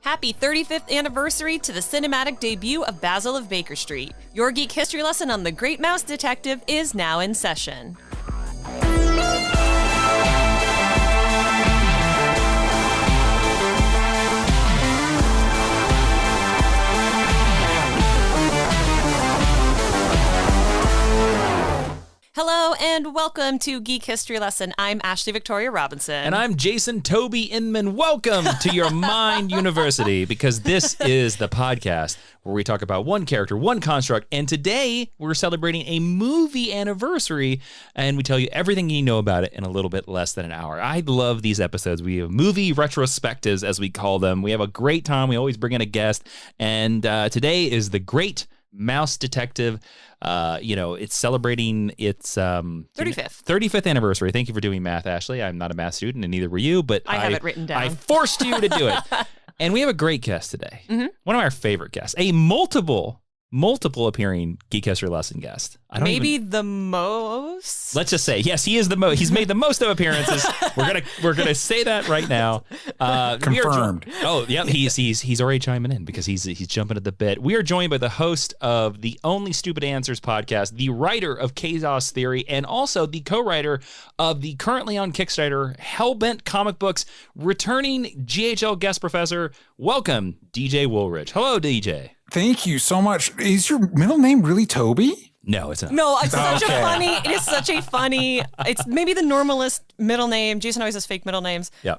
Happy 35th anniversary to the cinematic debut of Basil of Baker Street. Your geek history lesson on The Great Mouse Detective is now in session. Hello and welcome to Geek History Lesson. I'm Ashley Victoria Robinson. And I'm Jason Toby Inman. Welcome to your Mind University, because this is the podcast where we talk about one character, one construct, and today we're celebrating a movie anniversary, and we tell you everything you know about it in a little bit less than an hour. I love these episodes. We have movie retrospectives, as we call them. We have a great time. We always bring in a guest, and today is The Great Mouse Detective. It's celebrating its 35th anniversary. Thank you for doing math, Ashley. I'm not a math student, and neither were you, but I have it written down. I forced you to do it. And we have a great guest today. Mm-hmm. One of our favorite guests, a multiple appearing Geek History Lesson guest. The most. Let's just say, yes, he is the most. He's made the most of appearances. We're gonna say that right now. Confirmed. He's already chiming in because he's jumping at the bit. We are joined by the host of the Only Stupid Answers podcast, the writer of Chaos Theory, and also the co-writer of the currently on Kickstarter Hellbent comic books, returning GHL guest professor. Welcome, DJ Wooldridge. Hello, DJ. Thank you so much. Is your middle name really Toby? No, it's not. No, it's such a funny, it's maybe the normalist middle name. Jason always has fake middle names. Yeah.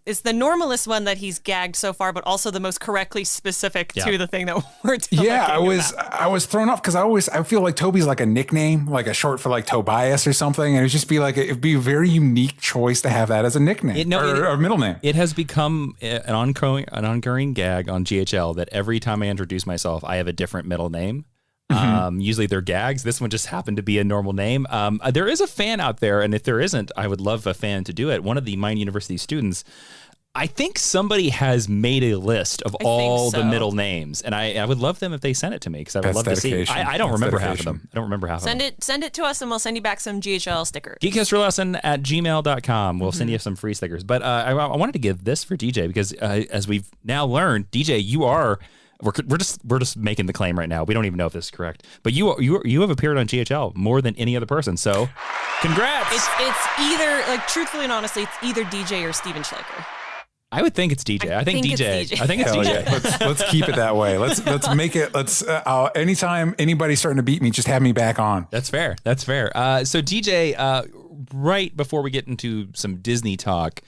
It's the normalist one that he's gagged so far, but also the most correctly specific to the thing that we're talking about. I was thrown off because I feel like Toby's like a nickname, like a short for like Tobias or something. And it'd just be like, it'd be a very unique choice to have that as a nickname or a middle name. It has become an ongoing gag on GHL that every time I introduce myself, I have a different middle name. Usually they're gags. This one just happened to be a normal name. There is a fan out there, and if there isn't, I would love a fan to do it. One of the Mind University students, I think somebody has made a list of all the middle names, and I would love them if they sent it to me, because I would love to see. I don't remember half of them. Send it to us, and we'll send you back some GHL stickers. geekhistorylesson@gmail.com. We'll send you some free stickers. But I wanted to give this for DJ, because as we've now learned, DJ, you are... We're just making the claim right now. We don't even know if this is correct, but you have appeared on GHL more than any other person. So, congrats! It's either, like, truthfully and honestly, it's either DJ or Steven Schleicher. I would think it's DJ. I think DJ. It's DJ. I think it's DJ. Yeah. Let's keep it that way. Let's make it. Anytime anybody's starting to beat me, just have me back on. That's fair. So DJ, right before we get into some Disney talk,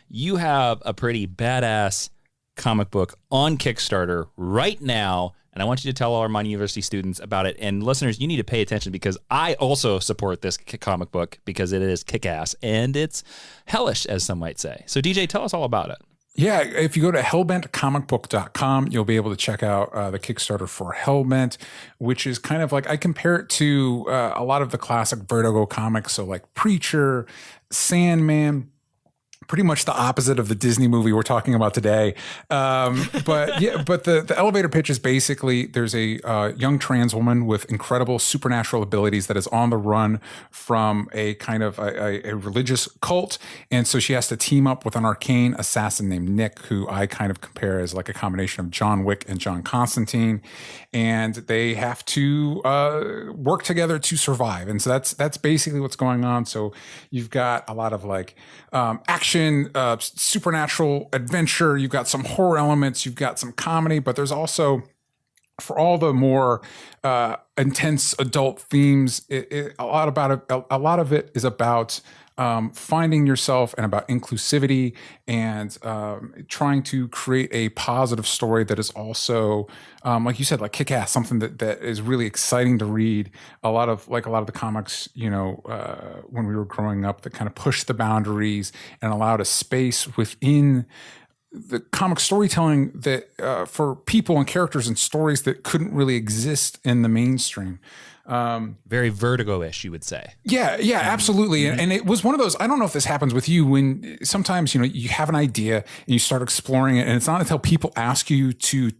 you have a pretty badass comic book on Kickstarter right now, and I want you to tell all our Mind University students about it. And listeners, you need to pay attention, because I also support this comic book because it is kick-ass and it's hellish, as some might say. So DJ, tell us all about it. Yeah, if you go to hellbentcomicbook.com, you'll be able to check out the Kickstarter for Hellbent, which is kind of like, I compare it to a lot of the classic Vertigo comics, so like Preacher, Sandman, pretty much the opposite of the Disney movie we're talking about today. But the elevator pitch is basically, there's a young trans woman with incredible supernatural abilities that is on the run from a kind of a religious cult. And so she has to team up with an arcane assassin named Nick, who I kind of compare as like a combination of John Wick and John Constantine. And they have to work together to survive. And so that's basically what's going on. So you've got a lot of like action, supernatural adventure. You've got some horror elements. You've got some comedy, but there's also, for all the more intense adult themes, a lot of it is about finding yourself and about inclusivity and trying to create a positive story that is also, like you said, like kick-ass, something that is really exciting to read. A lot of the comics, when we were growing up, that kind of pushed the boundaries and allowed a space within the comic storytelling that for people and characters and stories that couldn't really exist in the mainstream. Very Vertigo-ish, you would say. Yeah, absolutely. And it was one of those, I don't know if this happens with you, when sometimes, you have an idea and you start exploring it, and it's not until people ask you to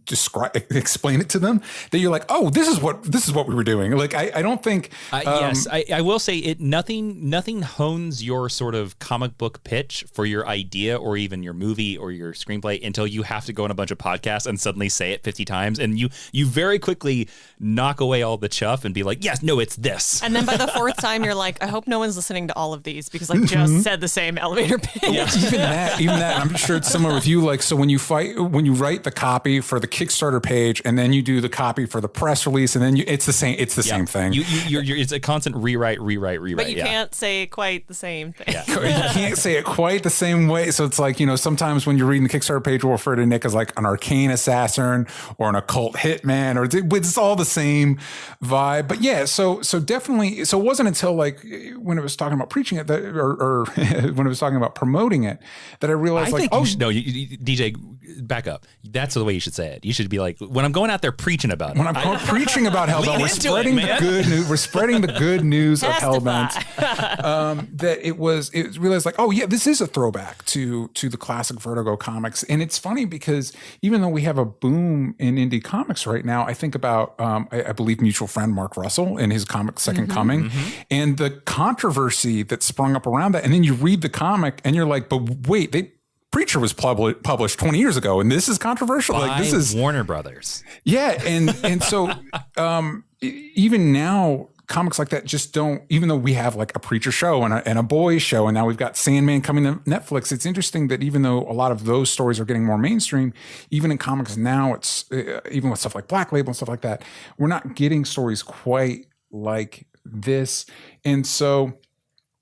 explain it to them that you're like, oh, this is what we were doing. Like, I don't think. Yes, I will say nothing hones your sort of comic book pitch for your idea or even your movie or your screenplay until you have to go on a bunch of podcasts and suddenly say it 50 times. And you very quickly knock away all the chuff and be like, yes, no, it's this. And then by the fourth time, you're like, I hope no one's listening to all of these because I just said the same elevator pitch. Yeah. Even that, I'm sure it's similar with you. Like, so when you write the copy for the Kickstarter page, and then you do the copy for the press release, and then it's the same thing. It's a constant rewrite. But you can't say quite the same thing. Yeah. You can't say it quite the same way. So it's like, sometimes when you're reading the Kickstarter page, we'll refer to Nick as like an arcane assassin or an occult hitman, or it's all the same vibe. But yeah, so definitely, so it wasn't until like when it was talking about preaching it or when it was talking about promoting it that I realized DJ, back up. That's the way you should say it. You should be like, when I'm going out there preaching about it. When I'm preaching about Hellbent, we're spreading the good news. We're spreading the good news of Hellbent. That it realized like, oh yeah, this is a throwback to the classic Vertigo comics. And it's funny because even though we have a boom in indie comics right now, I think about, I believe mutual friend Mark Russell and his comic Second Coming, and the controversy that sprung up around that. And then you read the comic and you're like, but wait, Preacher was published 20 years ago, and this is controversial. By this is Warner Brothers. Yeah, and so even now, comics like that just don't. Even though we have like a Preacher show and a Boys show, and now we've got Sandman coming to Netflix. It's interesting that even though a lot of those stories are getting more mainstream, even in comics now, it's even with stuff like Black Label and stuff like that, we're not getting stories quite like this, and so.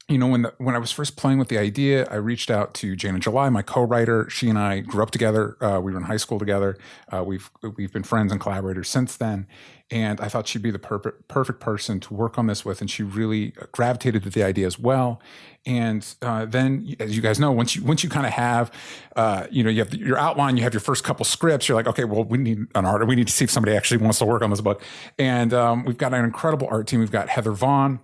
When I was first playing with the idea, I reached out to Jana July, my co-writer. She and I grew up together. We were in high school together. We've been friends and collaborators since then. And I thought she'd be the perfect person to work on this with. And she really gravitated to the idea as well. And then, as you guys know, once you kind of have, you have your outline, you have your first couple scripts. You're like, okay, well, we need an artist. We need to see if somebody actually wants to work on this book. And we've got an incredible art team. We've got Heather Vaughn,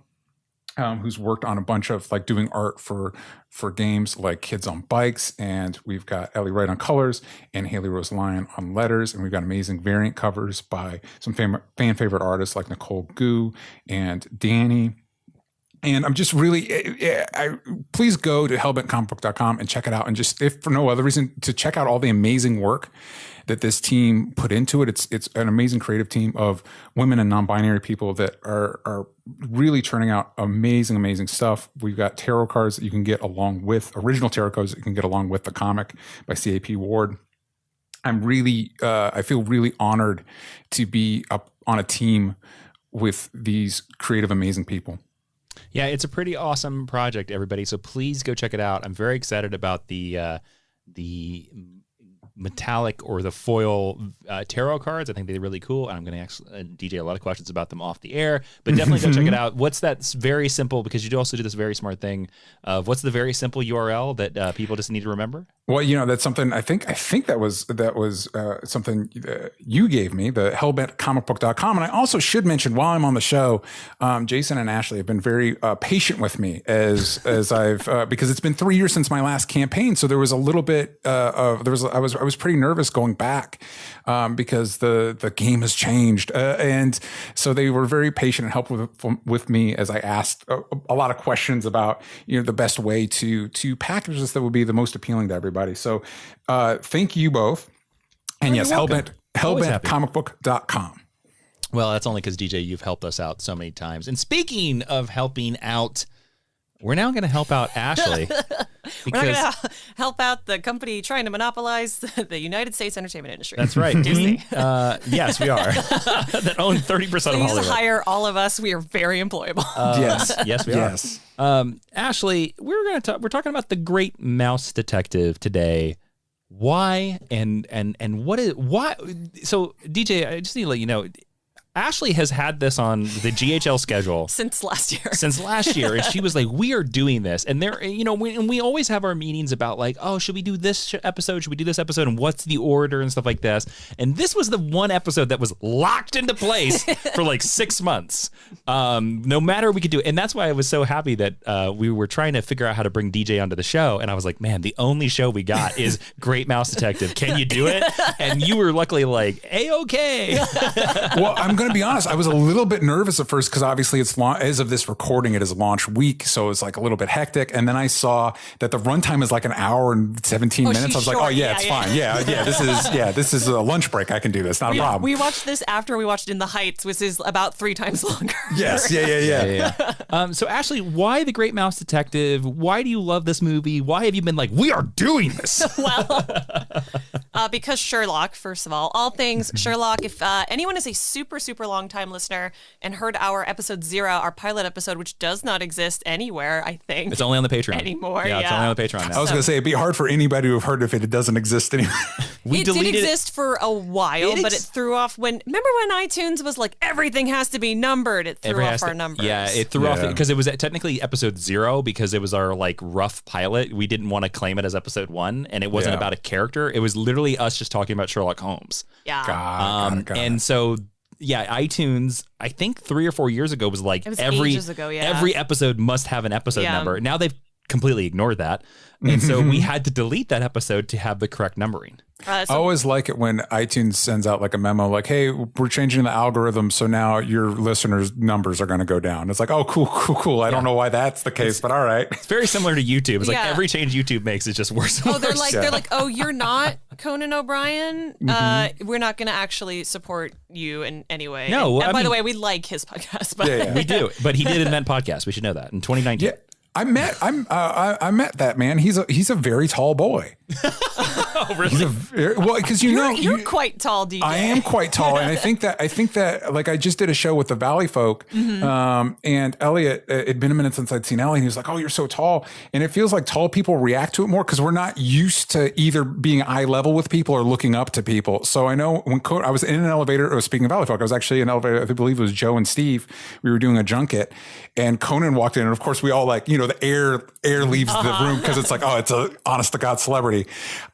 who's worked on a bunch of like doing art for games like Kids on Bikes, and we've got Ellie Wright on colors and Haley Rose Lyon on letters, and we've got amazing variant covers by some fan favorite artists like Nicole Gu and Danny. And I'm just really, please go to hellbentcomicbook.com and check it out, and just, if for no other reason, to check out all the amazing work that this team put into it. It's an amazing creative team of women and non-binary people that are really turning out amazing stuff. We've got tarot cards that you can get along with original tarot cards that you can get along with the comic by CAP Ward. I'm really, I feel really honored to be up on a team with these creative, amazing people. Yeah, it's a pretty awesome project, everybody. So please go check it out. I'm very excited about the metallic or the foil tarot cards. I think they're really cool, and I'm going to ask DJ a lot of questions about them off the air, but definitely go check it out. What's that very simple, because you do also do this very smart thing of what's the very simple URL that people just need to remember? Well, that's something I think that was something you gave me, the hellbentcomicbook.com. And I also should mention, while I'm on the show, Jason and Ashley have been very patient with me as I've because it's been 3 years since my last campaign. So there was a little bit I was pretty nervous going back because the game has changed, and so they were very patient and helpful with me as I asked a lot of questions about the best way to package this that would be the most appealing to everybody. So thank you both. And yes, hellbentcomicbook.com. Well, that's only because, DJ, you've helped us out so many times. And speaking of helping out, we're now going to help out Ashley. We're not going to help out the company trying to monopolize the United States entertainment industry. That's right. Disney. Yes, we are. That own 30% of Hollywood. Please hire all of us. We are very employable. Yes, we are. Ashley, we're talking about the Great Mouse Detective today. Why and what is why? So, DJ, I just need to let you know, Ashley has had this on the GHL schedule Since last year. And she was like, we are doing this. And there, we always have our meetings about like, oh, should we do this episode? Should we do this episode? And what's the order and stuff like this? And this was the one episode that was locked into place for like 6 months. No matter we could do it. And that's why I was so happy that we were trying to figure out how to bring DJ onto the show. And I was like, man, the only show we got is Great Mouse Detective. Can you do it? And you were luckily like, A-okay. Well, I'm going to be honest. I was a little bit nervous at first because obviously it's as of this recording, it is launch week. So it's like a little bit hectic. And then I saw that the runtime is like an hour and 17 minutes. I was like, oh yeah, it's fine. Yeah. This is a lunch break. I can do this. Not a problem. We watched this after we watched In the Heights, which is about 3 times longer. Yes. Yeah. So Ashley, why The Great Mouse Detective? Why do you love this movie? Why have you been like, we are doing this? Well, because Sherlock, first of all things Sherlock. If anyone is a super, super long time listener and heard our episode 0, our pilot episode, which does not exist anywhere, I think. It's only on the Patreon. Anymore. Yeah, it's only on the Patreon now. I was going to say, it'd be hard for anybody to have heard if it doesn't exist anymore. It did exist for a while, but it threw off remember when iTunes was like, everything has to be numbered? It threw off our numbers. Yeah, it threw off because it was technically episode 0 because it was our like rough pilot. We didn't want to claim it as episode 1 and it wasn't about a character. It was literally us just talking about Sherlock Holmes. Yeah. Got it. And so iTunes, I think 3 or 4 years ago was like ages ago, every episode must have an episode number. Now they've completely ignored that. And so we had to delete that episode to have the correct numbering. I always like it when iTunes sends out like a memo like, hey, we're changing the algorithm. So now your listeners' numbers are going to go down. It's like, oh, cool. I don't know why that's the case, but all right. It's very similar to YouTube. It's like every change YouTube makes is just worse and worse. They're like, oh, you're not Conan O'Brien. We're not going to actually support you in any way. No. And by the way, we like his podcast. But we do. But he did invent podcasts. We should know that in 2019. Yeah. I met that man. He's a very tall boy. Oh, really? Well, because you're quite tall, DJ. I am quite tall, and I think that like I just did a show with the Valley Folk, and Elliot. It'd been a minute since I'd seen Elliot. And he was like, "Oh, you're so tall," and it feels like tall people react to it more because we're not used to either being eye level with people or looking up to people. So I know when I was in an elevator. Speaking of Valley Folk, I was actually in an elevator. I believe it was Joe and Steve. We were doing a junket, and Conan walked in, and of course we all like the air leaves the room because it's like, oh, it's a honest to God celebrity.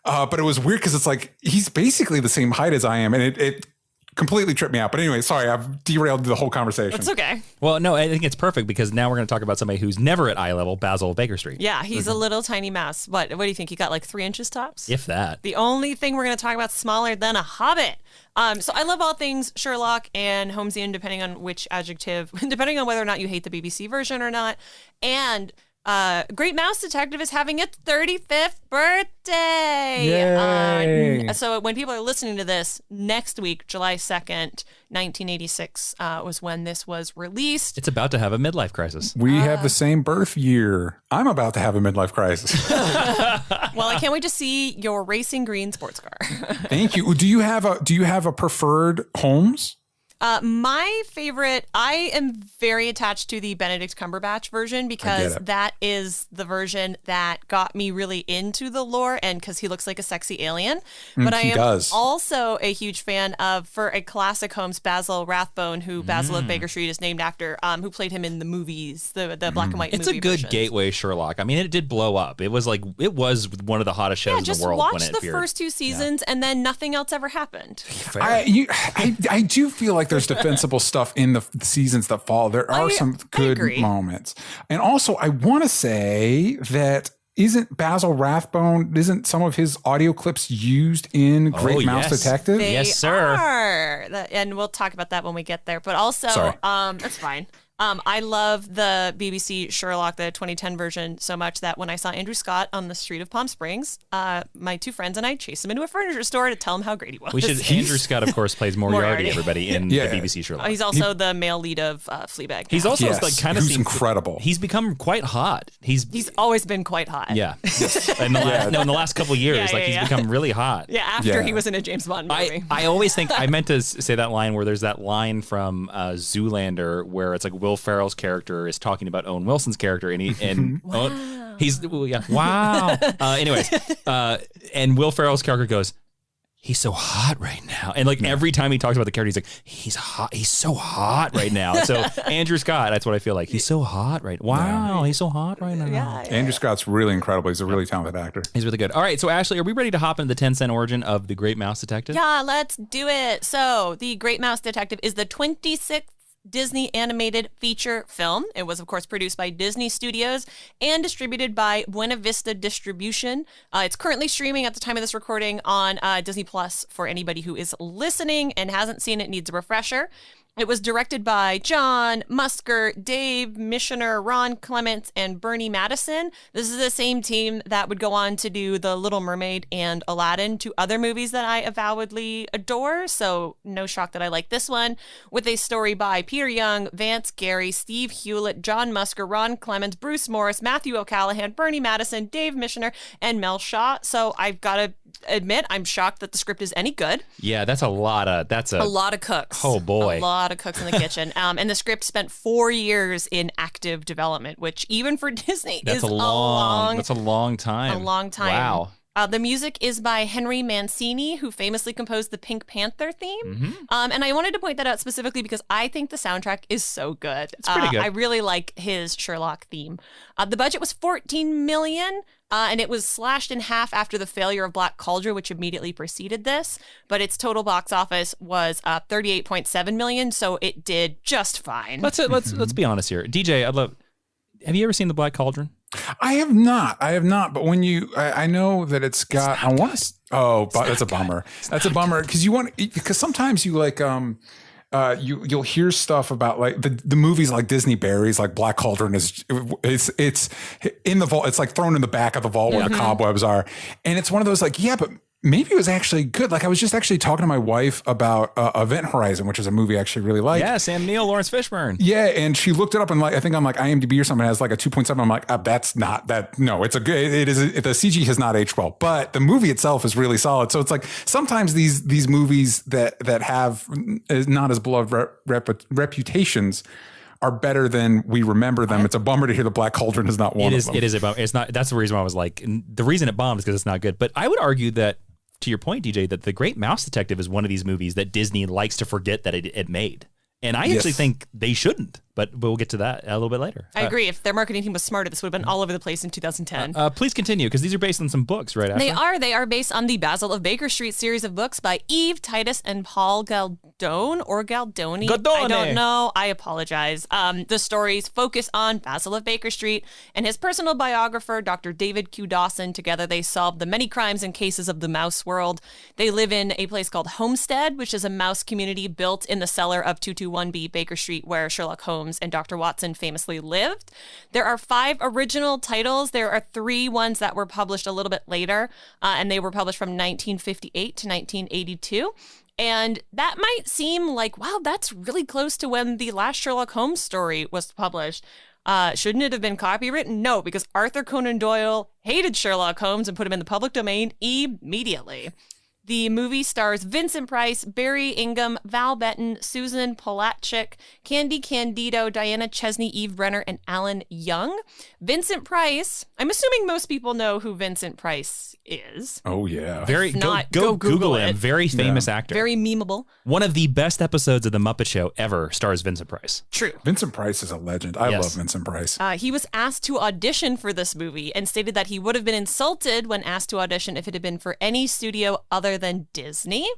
But it was weird because it's like he's basically the same height as I am, and it completely tripped me out. But anyway, sorry, I've derailed the whole conversation. It's okay. Well, no, I think it's perfect because now we're going to talk about somebody who's never at eye level, Basil Baker Street. Yeah, he's a little tiny mouse. What do you think? He got like 3 inches tops? If that. The only thing we're going to talk about smaller than a hobbit. So I love all things Sherlock and Holmesian, depending on which adjective, depending on whether or not you hate the BBC version or not. And Great Mouse Detective is having its 35th birthday. Yay. So when people are listening to this, next week, July 2nd, 1986 was when this was released. It's about to have a midlife crisis. We have the same birth year. I'm about to have a midlife crisis. Well, I can't wait to see your racing green sports car. Thank you. Do you have a preferred Holmes? My favorite, I am very attached to the Benedict Cumberbatch version because that is the version that got me really into the lore and because he looks like a sexy alien. But I am also a huge fan of, for a classic Holmes, Basil Rathbone, who Basil of Baker Street is named after, who played him in the movies, the black and white movie It's a good versions. Gateway Sherlock. I mean, it did blow up. It was one of the hottest shows in the world when it appeared. Just watch the first 2 seasons and then nothing else ever happened. I do feel like there's defensible stuff in the seasons that follow. There are some good moments. And also, I want to say that isn't Basil Rathbone, isn't some of his audio clips used in Great Mouse Detective? They sir. are. And we'll talk about that when we get there. But also, that's fine. I love the BBC Sherlock, the 2010 version, so much that when I saw Andrew Scott on the street of Palm Springs, my 2 friends and I chased him into a furniture store to tell him how great he was. Andrew Scott, of course, plays Moriarty, everybody, in the BBC Sherlock. He's also the male lead of Fleabag. He's also like kind of incredible. He's become quite hot. He's always been quite hot. Yeah. In the last couple of years, he's become really hot. Yeah, after he was in a James Bond movie. I always think, I meant to say that line where there's that line from Zoolander where it's like Will Ferrell's character is talking about Owen Wilson's character, and wow. Anyways, and Will Ferrell's character goes, he's so hot right now. And like every time he talks about the character, he's like, he's hot. He's so hot right now. So Andrew Scott, that's what I feel like. He's so hot right now. Wow, he's so hot right now. Yeah. Andrew Scott's really incredible. He's a really talented actor. He's really good. All right, so Ashley, are we ready to hop into the 10-cent origin of The Great Mouse Detective? Yeah, let's do it. So The Great Mouse Detective is the 26th Disney animated feature film. It was, of course, produced by Disney Studios and distributed by Buena Vista Distribution. It's currently streaming at the time of this recording on Disney Plus for anybody who is listening and hasn't seen it, needs a refresher. It was directed by John Musker, Dave Michener, Ron Clements, and Bernie Madison. This is the same team that would go on to do The Little Mermaid and Aladdin, two other movies that I avowedly adore. So no shock that I like this one. With a story by Peter Young, Vance Gary, Steve Hewlett, John Musker, Ron Clements, Bruce Morris, Matthew O'Callaghan, Bernie Madison, Dave Michener, and Mel Shaw. So I've got to admit, I'm shocked that the script is any good. Yeah, that's a lot of cooks. Oh boy. A lot of cooks in the kitchen. And the script spent 4 years in active development, which even for Disney is that's a long time. A long time. Wow. The music is by Henry Mancini, who famously composed the Pink Panther theme. Mm-hmm. And I wanted to point that out specifically because I think the soundtrack is so good. It's pretty good. I really like his Sherlock theme. The budget was $14 million, and it was slashed in half after the failure of Black Cauldron, which immediately preceded this. But its total box office was $38.7 million, so it did just fine. Let's be honest here. DJ, have you ever seen the Black Cauldron? I have not. But when I know that it's got. I want to. Oh, that's a bummer. That's a bummer because sometimes you like you'll hear stuff about like the movies like Disney buries, like Black Cauldron it's in the vault. It's like thrown in the back of the vault where the cobwebs are, and it's one of those like but. Maybe it was actually good. Like I was just actually talking to my wife about Event Horizon, which is a movie I actually really like. Yeah, Sam Neill, Lawrence Fishburne. Yeah, and she looked it up and like I think on like IMDb or something it has like a 2.7. I'm like, that's not that. No, it's a good. It is. The CG has not aged well, but the movie itself is really solid. So it's like sometimes these movies that have not as beloved reputations are better than we remember them. It's a bummer to hear the Black Cauldron is not one of them. It is a bummer. It's not. That's the reason why I was like, the reason it bombed is because it's not good. But I would argue that, to your point, DJ, that The Great Mouse Detective is one of these movies that Disney likes to forget that it made. And I actually think they shouldn't, but we'll get to that a little bit later. I agree. If their marketing team was smarter, this would have been all over the place in 2010. Please continue, because these are based on some books, right? They are. They are based on the Basil of Baker Street series of books by Eve Titus and Paul Galdone or Galdoni. I don't know. I apologize. The stories focus on Basil of Baker Street and his personal biographer, Dr. David Q. Dawson. Together, they solve the many crimes and cases of the mouse world. They live in a place called Homestead, which is a mouse community built in the cellar of 221B Baker Street, where Sherlock Holmes and Dr. Watson famously lived. There are 5 original titles. There are 3 ones that were published a little bit later, and they were published from 1958 to 1982. And that might seem like, wow, that's really close to when the last Sherlock Holmes story was published. Shouldn't it have been copywritten? No, because Arthur Conan Doyle hated Sherlock Holmes and put him in the public domain immediately. The movie stars Vincent Price, Barry Ingham, Val Benton, Susan Polachek, Candy Candido, Diana Chesney, Eve Brenner, and Alan Young. Vincent Price, I'm assuming most people know who Vincent Price is. Oh, yeah. Very. Go Google him. Very famous actor. Very memeable. One of the best episodes of The Muppet Show ever stars Vincent Price. True. Vincent Price is a legend. I love Vincent Price. He was asked to audition for this movie and stated that he would have been insulted when asked to audition if it had been for any studio other than Disney.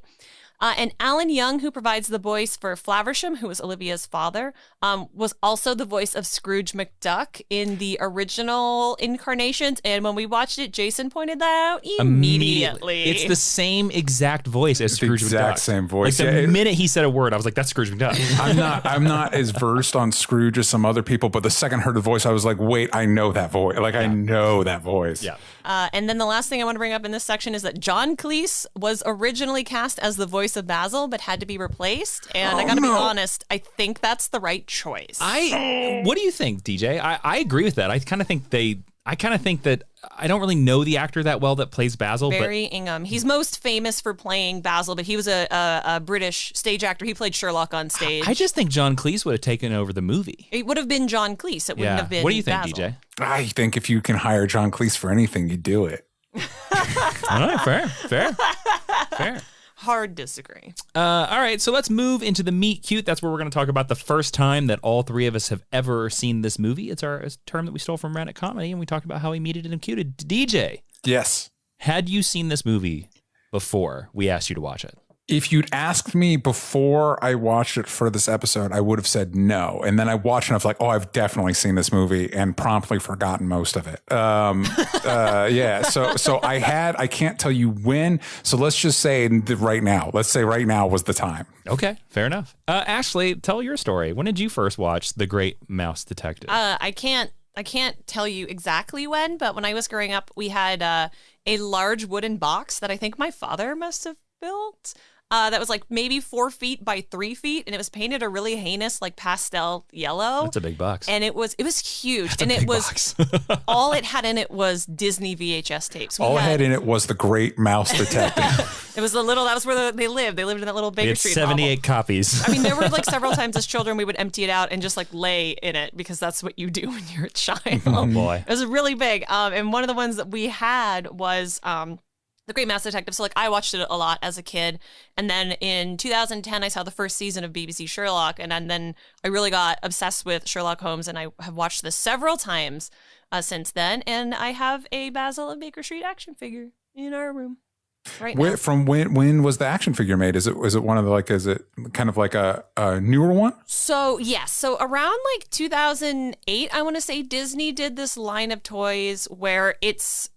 And Alan Young, who provides the voice for Flaversham, who was Olivia's father, was also the voice of Scrooge McDuck in the original incarnations. And when we watched it, Jason pointed that out immediately. It's the same exact voice as Scrooge McDuck. Exact same voice. Like the minute he said a word, I was like, "That's Scrooge McDuck." I'm not as versed on Scrooge as some other people, but the second I heard the voice, I was like, "Wait, I know that voice. Like I know that voice." Yeah. And then the last thing I want to bring up in this section is that John Cleese was originally cast as the voice of Basil, but had to be replaced. And I got to be honest, I think that's the right choice. What do you think, DJ? I agree with that. I kind of think that I don't really know the actor that well that plays Basil. Barry Ingham. He's most famous for playing Basil, but he was a British stage actor. He played Sherlock on stage. I just think John Cleese would have taken over the movie. It would have been John Cleese. It wouldn't have been What do you think, Basil. DJ? I think if you can hire John Cleese for anything, you do it. All right, fair. Fair. Hard disagree. All right, so let's move into the meet cute. That's where we're going to talk about the first time that all three of us have ever seen this movie. It's a term that we stole from Reddit Comedy, and we talked about how we meted and cuted. DJ. Yes. Had you seen this movie before we asked you to watch it? If you'd asked me before I watched it for this episode, I would have said no. And then I watched it and I was like, oh, I've definitely seen this movie, and promptly forgotten most of it. Yeah. So I can't tell you when. So let's just say right now. Let's say right now was the time. Okay, fair enough. Ashley, tell your story. When did you first watch The Great Mouse Detective? I can't tell you exactly when, but when I was growing up, we had a large wooden box that I think my father must have built. That was like maybe 4 feet by 3 feet, and it was painted a really heinous like pastel yellow. That's a big box. And it was huge. That's and a it big was box. all it had in it was Disney VHS tapes. All it had in it was The Great Mouse Detective. It was that was where they lived. They lived in that little Baker Street 78 hovel. copies. I mean, there were like several times as children we would empty it out and just like lay in it, because that's what you do when you're a child. Oh boy. It was really big. And one of the ones that we had was The Great Mouse Detective. So like I watched it a lot as a kid, and then in 2010 I saw the first season of BBC Sherlock, and then I really got obsessed with Sherlock Holmes, and I have watched this several times since then. And I have a Basil and Baker Street action figure in our room right now. From when was the action figure made? Is it one of the is it kind of like a newer one? So yes, so around like 2008, I want to say Disney did this line of toys where it's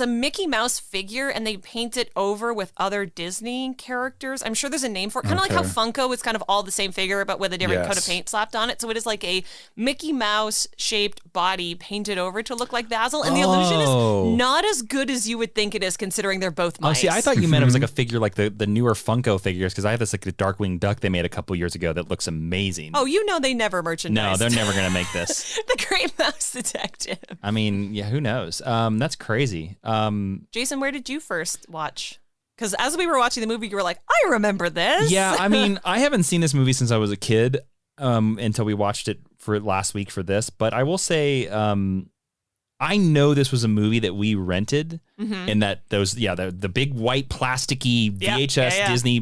a Mickey Mouse figure, and they paint it over with other Disney characters. I'm sure there's a name for it. Kind of like how Funko is kind of all the same figure, but with a different coat of paint slapped on it. So it is like a Mickey Mouse-shaped body painted over to look like Basil. And the illusion is not as good as you would think it is, considering they're both mice. Oh, see, I thought you meant it was like a figure like the newer Funko figures, because I have this like a Darkwing Duck they made a couple years ago that looks amazing. Oh, you know they never merchandise. No, they're never going to make this. The Great Mouse Detective. I mean, yeah, who knows? That's crazy. Jason, where did you first watch? Because as we were watching the movie, you were like, I remember this. Yeah, I mean, I haven't seen this movie since I was a kid, until we watched it for last week for this. But I will say, I know this was a movie that we rented, and that the big white plasticky VHS Disney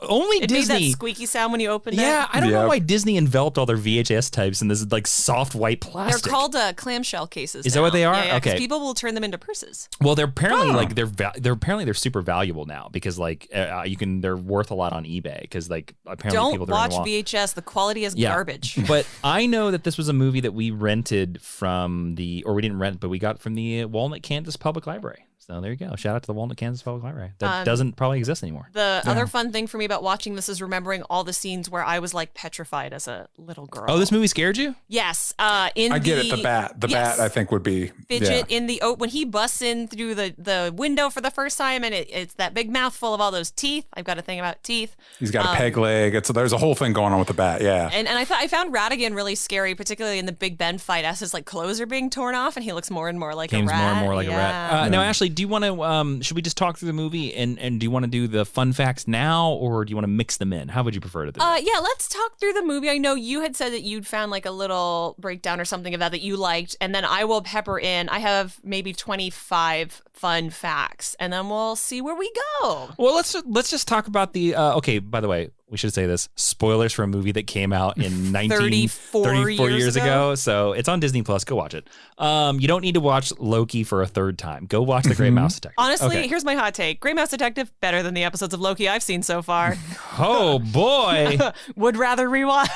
only it Disney made that squeaky sound when you opened it. Yeah, I don't know why Disney enveloped all their VHS types in this like soft white plastic. They're called clamshell cases. Is that what they are? Yeah, okay. People will turn them into purses. Well, they're apparently like they're super valuable now, because like they're worth a lot on eBay, because like apparently people don't watch VHS. The quality is garbage. But I know that this was a movie that we rented from we didn't rent, but we got from the Walnut, Kansas Public Library. So there you go. Shout out to the Walnut, Kansas Public Library. That doesn't probably exist anymore. The other fun thing for me about watching this is remembering all the scenes where I was like petrified as a little girl. Oh, this movie scared you? Yes. I get it. The bat I think would be Fidget in the when he busts in through the window for the first time, and it's that big mouthful of all those teeth. I've got a thing about teeth. He's got a peg leg. There's a whole thing going on with the bat. Yeah. And I found Ratigan really scary, particularly in the Big Ben fight, as his like clothes are being torn off, and he looks more and more like a rat. More and more like a rat. Now, Ashley, do you want to? Should we just talk through the movie, and do you want to do the fun facts now, or do you want to mix them in? How would you prefer to do it? Yeah, let's talk through the movie. I know you had said that you'd found like a little breakdown or something of that you liked, and then I will pepper in. I have maybe 25 fun facts, and then we'll see where we go. Well, let's just talk about the. Okay, by the way, we should say this: spoilers for a movie that came out in 34 years ago. So it's on Disney Plus. Go watch it. You don't need to watch Loki for a third time. Go watch The Great Mouse Detective. Honestly, here's my hot take: Great Mouse Detective better than the episodes of Loki I've seen so far. Oh boy, would rather rewatch.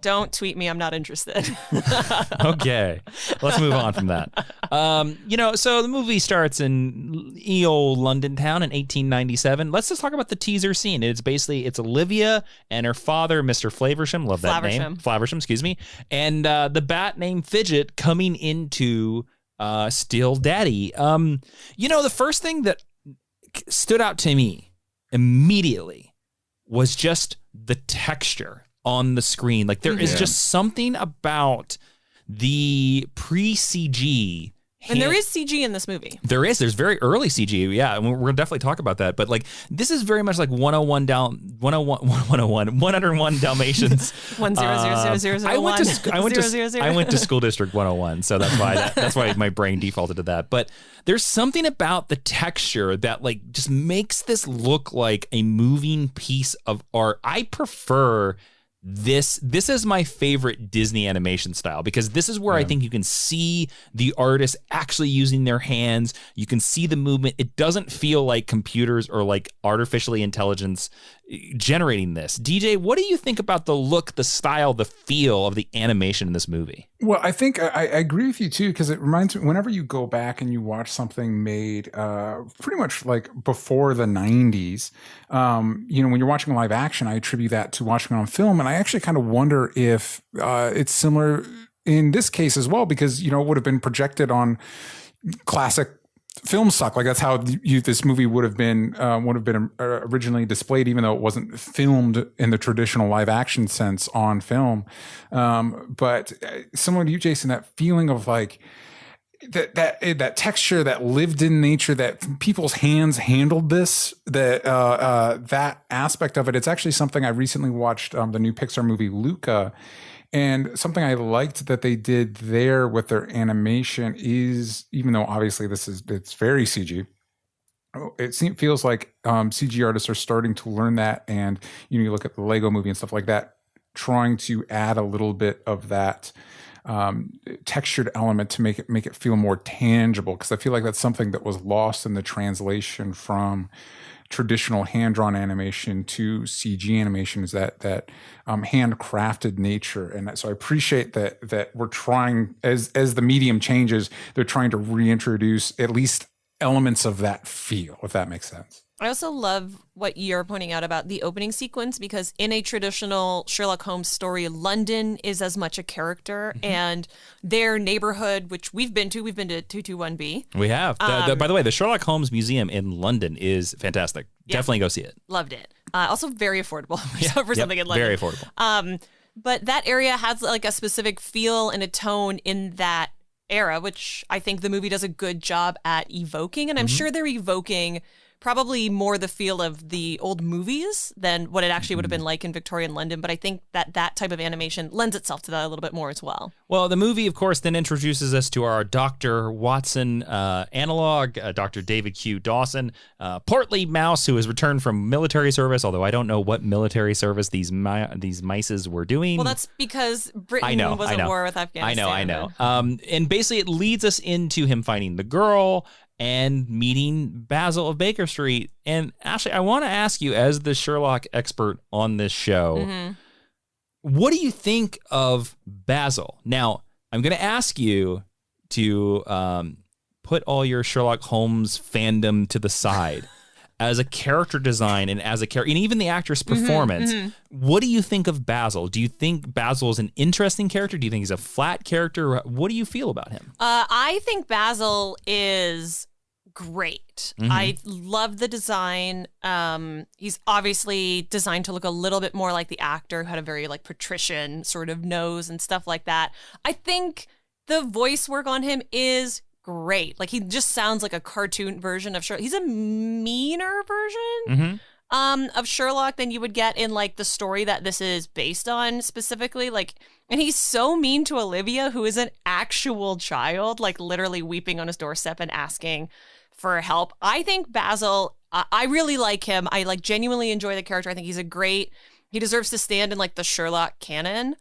Don't tweet me. I'm not interested. Okay, let's move on from that. So the movie starts in old London town in 1897. Let's just talk about the teaser scene. It's Olivia and her father, Mr. Flaversham. Love that name. Flaversham, excuse me. And the bat named Fidget coming into Still Daddy. The first thing that stood out to me immediately was just the texture on the screen. Like there is just something about the pre-CG. And there is CG in this movie. There's very early CG. Yeah. And we're going to definitely talk about that. But like, this is very much like 101 101 Dalmatians. 1000001. I went to School District 101, so that's why my brain defaulted to that. But there's something about the texture that like just makes this look like a moving piece of art. I prefer this is my favorite Disney animation style, because this is where I think you can see the artists actually using their hands. You can see the movement. It doesn't feel like computers or like artificially intelligence generating this. DJ, what do you think about the look, the style, the feel of the animation in this movie? Well, I think I agree with you too, because it reminds me, whenever you go back and you watch something made pretty much like before the 90s, when you're watching live action, I attribute that to watching it on film. And I actually kind of wonder if it's similar in this case as well, because, it would have been projected on classic film stock. Like that's how this movie would have been originally displayed, even though it wasn't filmed in the traditional live action sense on film. But similar to you, Jason, that feeling of like that texture, that lived in nature, that people's hands handled this, that aspect of it. It's actually something I recently watched, the new Pixar movie Luca. And something I liked that they did there with their animation is, even though obviously it's very CG, it feels like CG artists are starting to learn that. And, you look at the Lego movie and stuff like that, trying to add a little bit of that textured element to make it feel more tangible. Because I feel like that's something that was lost in the translation from traditional hand-drawn animation to CG animation, is that handcrafted nature. And so I appreciate that we're trying, as the medium changes, they're trying to reintroduce at least elements of that feel, if that makes sense. I also love what you're pointing out about the opening sequence, because in a traditional Sherlock Holmes story, London is as much a character, and their neighborhood, which we've been to 221B. We have. By the way, the Sherlock Holmes Museum in London is fantastic. Yeah. Definitely go see it. Loved it. Also very affordable for something in London. Very affordable. But that area has like a specific feel and a tone in that era, which I think the movie does a good job at evoking. And I'm sure they're evoking probably more the feel of the old movies than what it actually would have been like in Victorian London. But I think that type of animation lends itself to that a little bit more as well. Well, the movie, of course, then introduces us to our Dr. Watson analog, Dr. David Q. Dawson, portly mouse who has returned from military service, although I don't know what military service these mices were doing. Well, that's because Britain was at war with Afghanistan. I know. And basically it leads us into him finding the girl and meeting Basil of Baker Street. And Ashley, I want to ask you, as the Sherlock expert on this show, what do you think of Basil? Now, I'm going to ask you to put all your Sherlock Holmes fandom to the side. As a character design and as a character, and even the actor's performance, what do you think of Basil? Do you think Basil is an interesting character? Do you think he's a flat character? What do you feel about him? I think Basil is great. I love the design. He's obviously designed to look a little bit more like the actor who had a very like patrician sort of nose and stuff like that. I think the voice work on him is great. Like he just sounds like a cartoon version of Sherlock. He's a meaner version of Sherlock than you would get in like the story that this is based on specifically. Like, and he's so mean to Olivia, who is an actual child, like literally weeping on his doorstep and asking for help. I think Basil, I really like him. I like genuinely enjoy the character. I think he deserves to stand in like the Sherlock canon.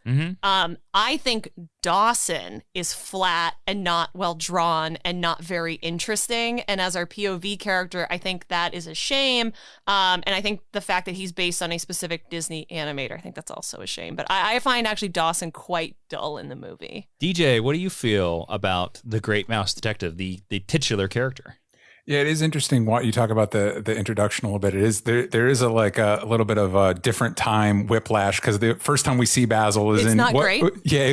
I think Dawson is flat and not well drawn and not very interesting. And as our POV character, I think that is a shame. And I think the fact that he's based on a specific Disney animator, I think that's also a shame. But I find actually Dawson quite dull in the movie. DJ, what do you feel about the Great Mouse Detective, the titular character? Yeah, it is interesting what you talk about the introduction a little bit. It is there is a little bit of a different time whiplash, because the first time we see Basil is it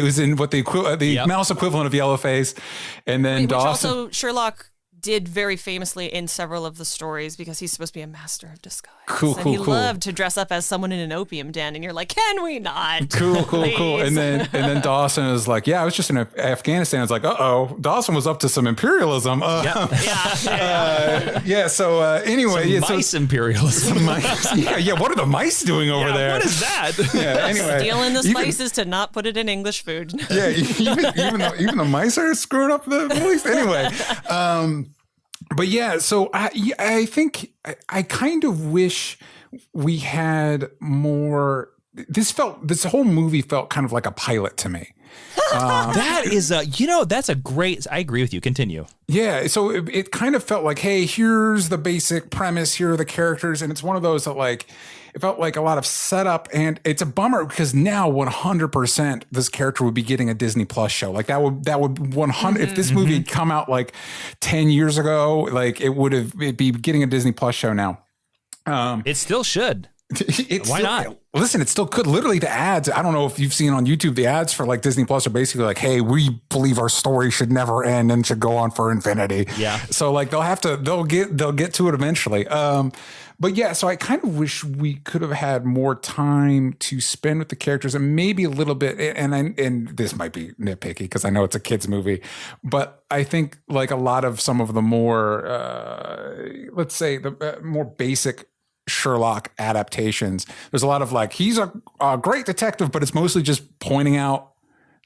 was in what the mouse equivalent of Yellowface, and then which Dawson. Also Sherlock did very famously in several of the stories because he's supposed to be a master of disguise. Cool. He loved to dress up as someone in an opium den, and you're like, can we not? Cool. And then Dawson is like, yeah, I was just in Afghanistan. It's like, Dawson was up to some imperialism. So anyway, mice imperialism. What are the mice doing over there? What is that? Anyway, stealing the spices to not put it in English food. even the mice are screwing up the police. Anyway. But yeah, so I think I kind of wish we had more. This whole movie felt kind of like a pilot to me. That is that's a great. I agree with you. Continue. Yeah, so it kind of felt like, hey, here's the basic premise. Here are the characters, and it's one of those that like. It felt like a lot of setup, and it's a bummer because now 100% this character would be getting a Disney Plus show. Like that would 100 if this movie had come out like 10 years ago, like it'd be getting a Disney Plus show now. It still should. Why not? Listen, it still could. Literally, the ads. I don't know if you've seen on YouTube, the ads for like Disney Plus are basically like, "Hey, we believe our story should never end and should go on for infinity." Yeah. So like they'll get to it eventually. But yeah, so I kind of wish we could have had more time to spend with the characters and maybe a little bit. And this might be nitpicky because I know it's a kids movie, but I think like a lot of some of the more, let's say the more basic Sherlock adaptations, there's a lot of like, he's a great detective, but it's mostly just pointing out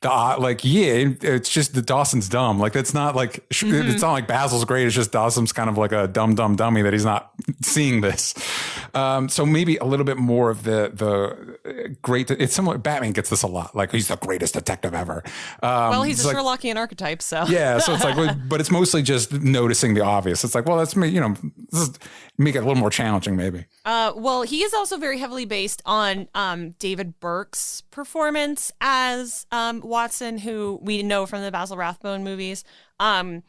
it's just the Dawson's dumb. Like that's not like it's not like Basil's great. It's just Dawson's kind of like a dumb dummy that he's not seeing this. So maybe a little bit more of the great. It's similar. Batman gets this a lot. Like he's the greatest detective ever. Well, he's a Sherlockian archetype, so yeah. So it's like, but it's mostly just noticing the obvious. It's like, well, that's me. Make it a little more challenging, maybe. Well, he is also very heavily based on David Burke's performance as Watson, who we know from the Basil Rathbone movies. And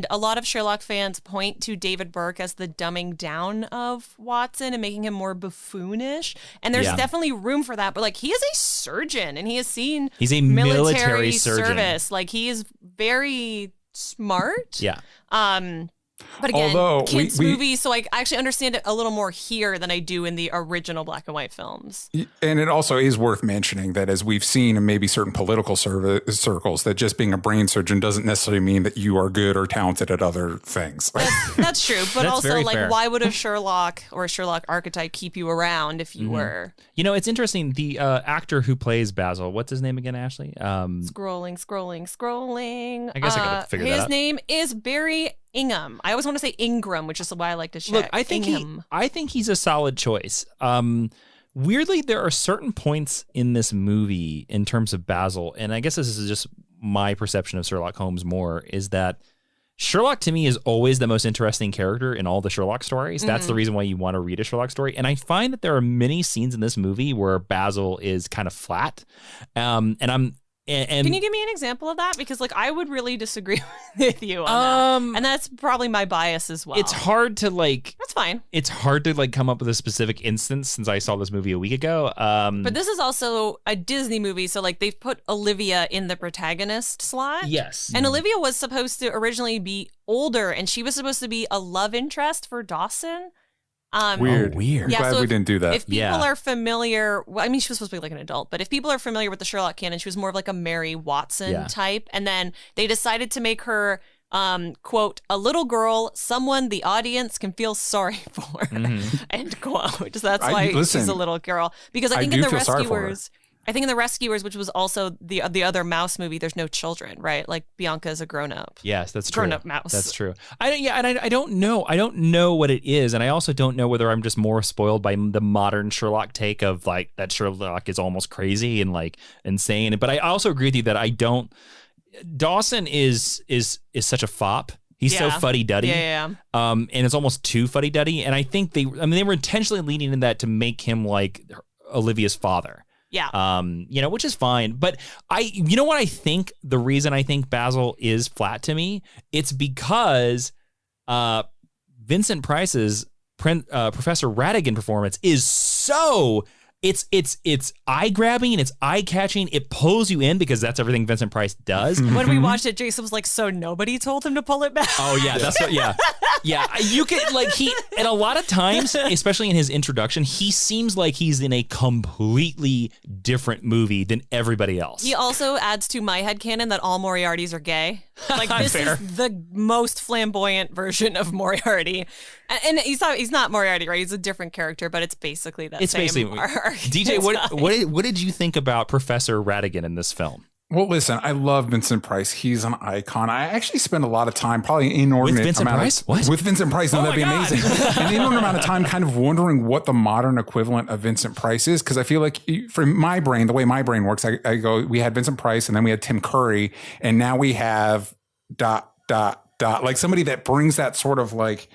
a lot of Sherlock fans point to David Burke as the dumbing down of Watson and making him more buffoonish. And there's definitely room for that. But like, he is a surgeon and he has seen he's a military surgeon. Service. Like he is very smart. Yeah. But again, kids movies, so I actually understand it a little more here than I do in the original black and white films. And it also is worth mentioning that as we've seen in maybe certain political circles, that just being a brain surgeon doesn't necessarily mean that you are good or talented at other things. That's true. But that's also, like, fair. why would a Sherlock or a Sherlock archetype keep you around if you were? You know, it's interesting. The actor who plays Basil, what's his name again, Ashley? Scrolling. I guess I gotta figure that out. His name is Barry Ingham. I always want to say Ingram, which is why I like to check. Look, I think he's a solid choice. Weirdly, there are certain points in this movie in terms of Basil, and I guess this is just my perception of Sherlock Holmes more, is that Sherlock to me is always the most interesting character in all the Sherlock stories. That's the reason why you want to read a Sherlock story. And I find that there are many scenes in this movie where Basil is kind of flat. And can you give me an example of that? Because like I would really disagree with you on that. And that's probably my bias as well. It's hard to like. That's fine. It's hard to like come up with a specific instance since I saw this movie a week ago. But this is also a Disney movie, so like they've put Olivia in the protagonist slot. Yes. And Olivia was supposed to originally be older, and she was supposed to be a love interest for Dawson. Weird. Weird. I'm glad we didn't do that. If people are familiar, well, I mean, she was supposed to be like an adult, but if people are familiar with the Sherlock canon, she was more of like a Mary Watson type. And then they decided to make her, quote, a little girl, someone the audience can feel sorry for, end quote. So that's why she's a little girl. Because I think in The Rescuers, which was also the other mouse movie, there's no children, right? Like Bianca is a grown-up. Yes, that's true. Grown-up mouse. That's true. I don't know. I don't know what it is, and I also don't know whether I'm just more spoiled by the modern Sherlock take of like that Sherlock is almost crazy and like insane. But I also agree with you that I don't. Dawson is such a fop. He's so fuddy-duddy. Yeah. And it's almost too fuddy-duddy. And I think they were intentionally leaning in that to make him like Olivia's father. Yeah. Which is fine. But you know what I think the reason I think Basil is flat to me? It's because Vincent Price's Professor Ratigan performance is so It's eye-grabbing and it's eye-catching. It pulls you in because that's everything Vincent Price does. When we watched it, Jason was like, so nobody told him to pull it back? Oh, yeah. That's what, yeah. Yeah. You could, like, and a lot of times, especially in his introduction, he seems like he's in a completely different movie than everybody else. He also adds to my headcanon that all Moriartys are gay. Like, this Fair. is the most flamboyant version of Moriarty. And he's not Moriarty, right? He's a different character, but it's basically that same arc. DJ, what did you think about Professor Ratigan in this film? Well, listen, I love Vincent Price. He's an icon. I actually spend a lot of time, probably an inordinate With Vincent amount Price? of, What? With Vincent Price. No, that'd be amazing. An inordinate amount of time kind of wondering what the modern equivalent of Vincent Price is. Because I feel like for my brain, the way my brain works, I go, we had Vincent Price and then we had Tim Curry. And now we have ... Like somebody that brings that sort of like,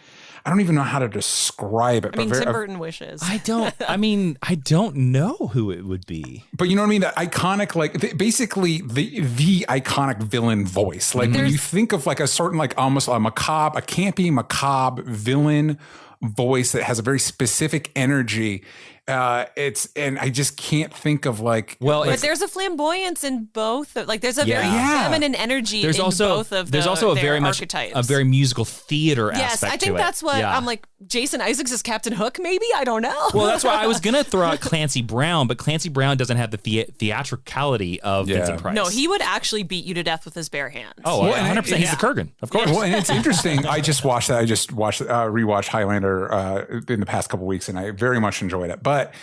I don't even know how to describe it. I mean, Tim Burton wishes. I don't know who it would be. But you know what I mean? That iconic, like basically the iconic villain voice. Like when you think of like a certain, like almost a campy, macabre villain voice that has a very specific energy. And I just can't think of like. Well, but there's a flamboyance in both. Like there's a very feminine energy in both of there's also a very much archetypes. a very musical theater aspect to it. Yes, I think that's what I'm like. Jason Isaacs is Captain Hook, maybe? I don't know. Well, that's why I was going to throw out Clancy Brown, but Clancy Brown doesn't have the theatricality of Vincent Price. No, he would actually beat you to death with his bare hands. Oh, well, 100%. He's the Kurgan, of course. Well, and it's interesting. I just watched that. I just rewatched Highlander in the past couple of weeks, and I very much enjoyed it. But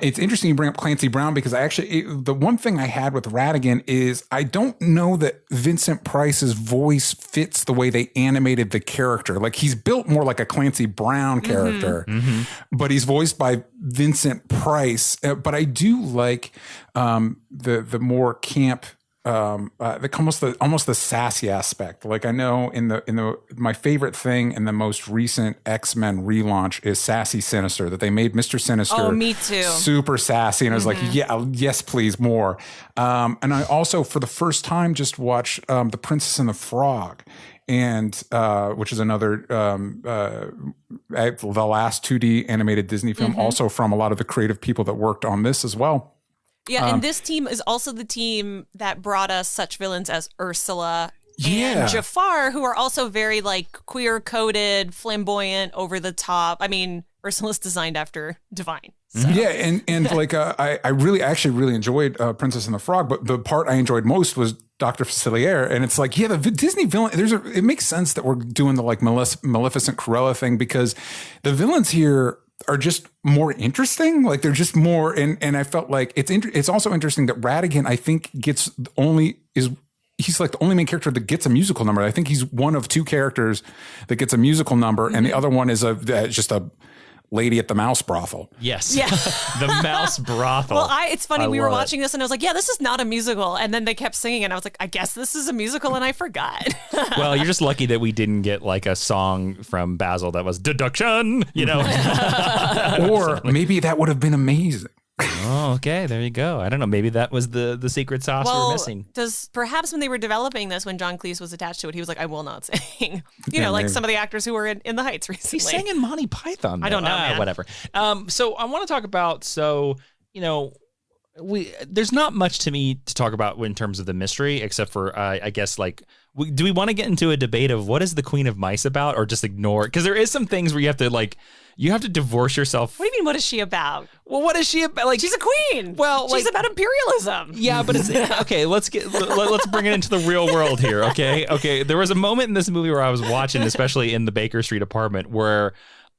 it's interesting you bring up Clancy Brown because the one thing I had with Ratigan is I don't know that Vincent Price's voice fits the way they animated the character. Like he's built more like a Clancy Brown character, but he's voiced by Vincent Price. But I do like the more camp, almost the sassy aspect. Like I know my favorite thing in the most recent X-Men relaunch is Sassy Sinister, that they made Mr. Sinister. Oh, me too. Super sassy, and I was like, yes, please, more. And I also, for the first time, just watched The Princess and the Frog. And which is another the last 2D animated Disney film, also from a lot of the creative people that worked on this as well. Yeah, and this team is also the team that brought us such villains as Ursula and Jafar, who are also very like queer-coded, flamboyant, over the top. I mean, Ursula's designed after Divine. So. Yeah, and like I actually really enjoyed Princess and the Frog, but the part I enjoyed most was Dr. Facilier, and it's like, the Disney villain. It makes sense that we're doing the like Maleficent Cruella thing because the villains here are just more interesting. Like they're just more, and I felt like it's also interesting that Ratigan, I think, he's like the only main character that gets a musical number. I think he's one of two characters that gets a musical number, and the other one is just a lady at the mouse brothel. Yes. Yeah. The mouse brothel. Well, it's funny. We were watching this and I was like, this is not a musical. And then they kept singing and I was like, I guess this is a musical, and I forgot. Well, you're just lucky that we didn't get like a song from Basil that was deduction, Or maybe that would have been amazing. Oh, okay. There you go. I don't know. Maybe that was the secret sauce we're missing. Perhaps when they were developing this, when John Cleese was attached to it, he was like, I will not sing. Like some of the actors who were in the Heights recently. He sang in Monty Python, though. I don't know, man. Whatever. So I want to talk about, there's not much to me to talk about in terms of the mystery, except for, I guess, like, do we want to get into a debate of what is the Queen of Mice about, or just ignore it? Because there is some things where you have to divorce yourself. What do you mean, what is she about? Well, what is she about? Like, she's a queen. Well, she's about imperialism. Yeah, but it's okay. Let's bring it into the real world here. Okay. There was a moment in this movie where I was watching, especially in the Baker Street apartment, where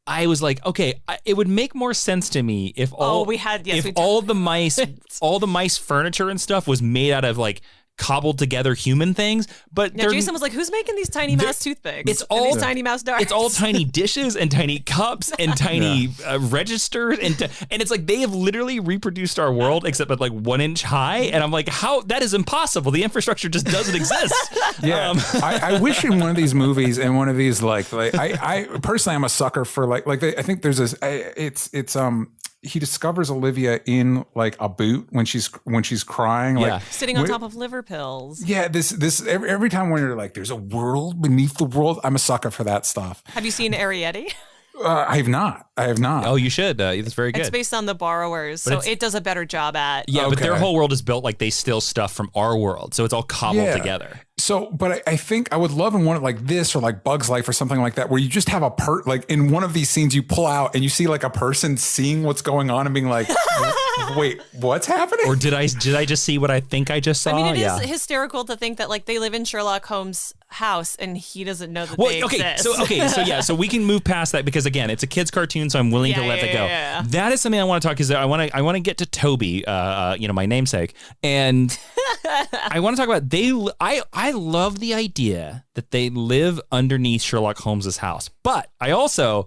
I was like, okay, it would make more sense to me if all the mice furniture and stuff was made out of like cobbled together human things, but Jason was like, who's making these tiny mouse toothpicks? It's all these tiny mouse darts. It's all tiny dishes and tiny cups and tiny registers, and it's like they have literally reproduced our world except at like 1 inch high, and I'm like, how? That is impossible. The infrastructure just doesn't exist. I wish in one of these movies and one of these like I personally am a sucker for like I think there's this he discovers Olivia in like a boot when she's crying, like sitting on top of liver pills. Yeah, this every time when you're like, there's a world beneath the world, I'm a sucker for that stuff. Have you seen Arrietty? I have not. Oh, you should. It's very good. It's based on The Borrowers, so it does a better job at. Yeah, but their whole world is built like they steal stuff from our world, so it's all cobbled together. So, but I think I would love in one like this or like Bug's Life or something like that, where you just have like in one of these scenes you pull out and you see like a person seeing what's going on and being like, wait, what's happening? Or did I just see what I think I just saw? I mean, it is hysterical to think that like they live in Sherlock Holmes' house and he doesn't know that they exist. So we can move past that because again, it's a kid's cartoon, so I'm willing to let that go. Yeah. That is something I want to talk because I want to get to Toby, my namesake, and I want to talk about I love the idea that they live underneath Sherlock Holmes's house, but I also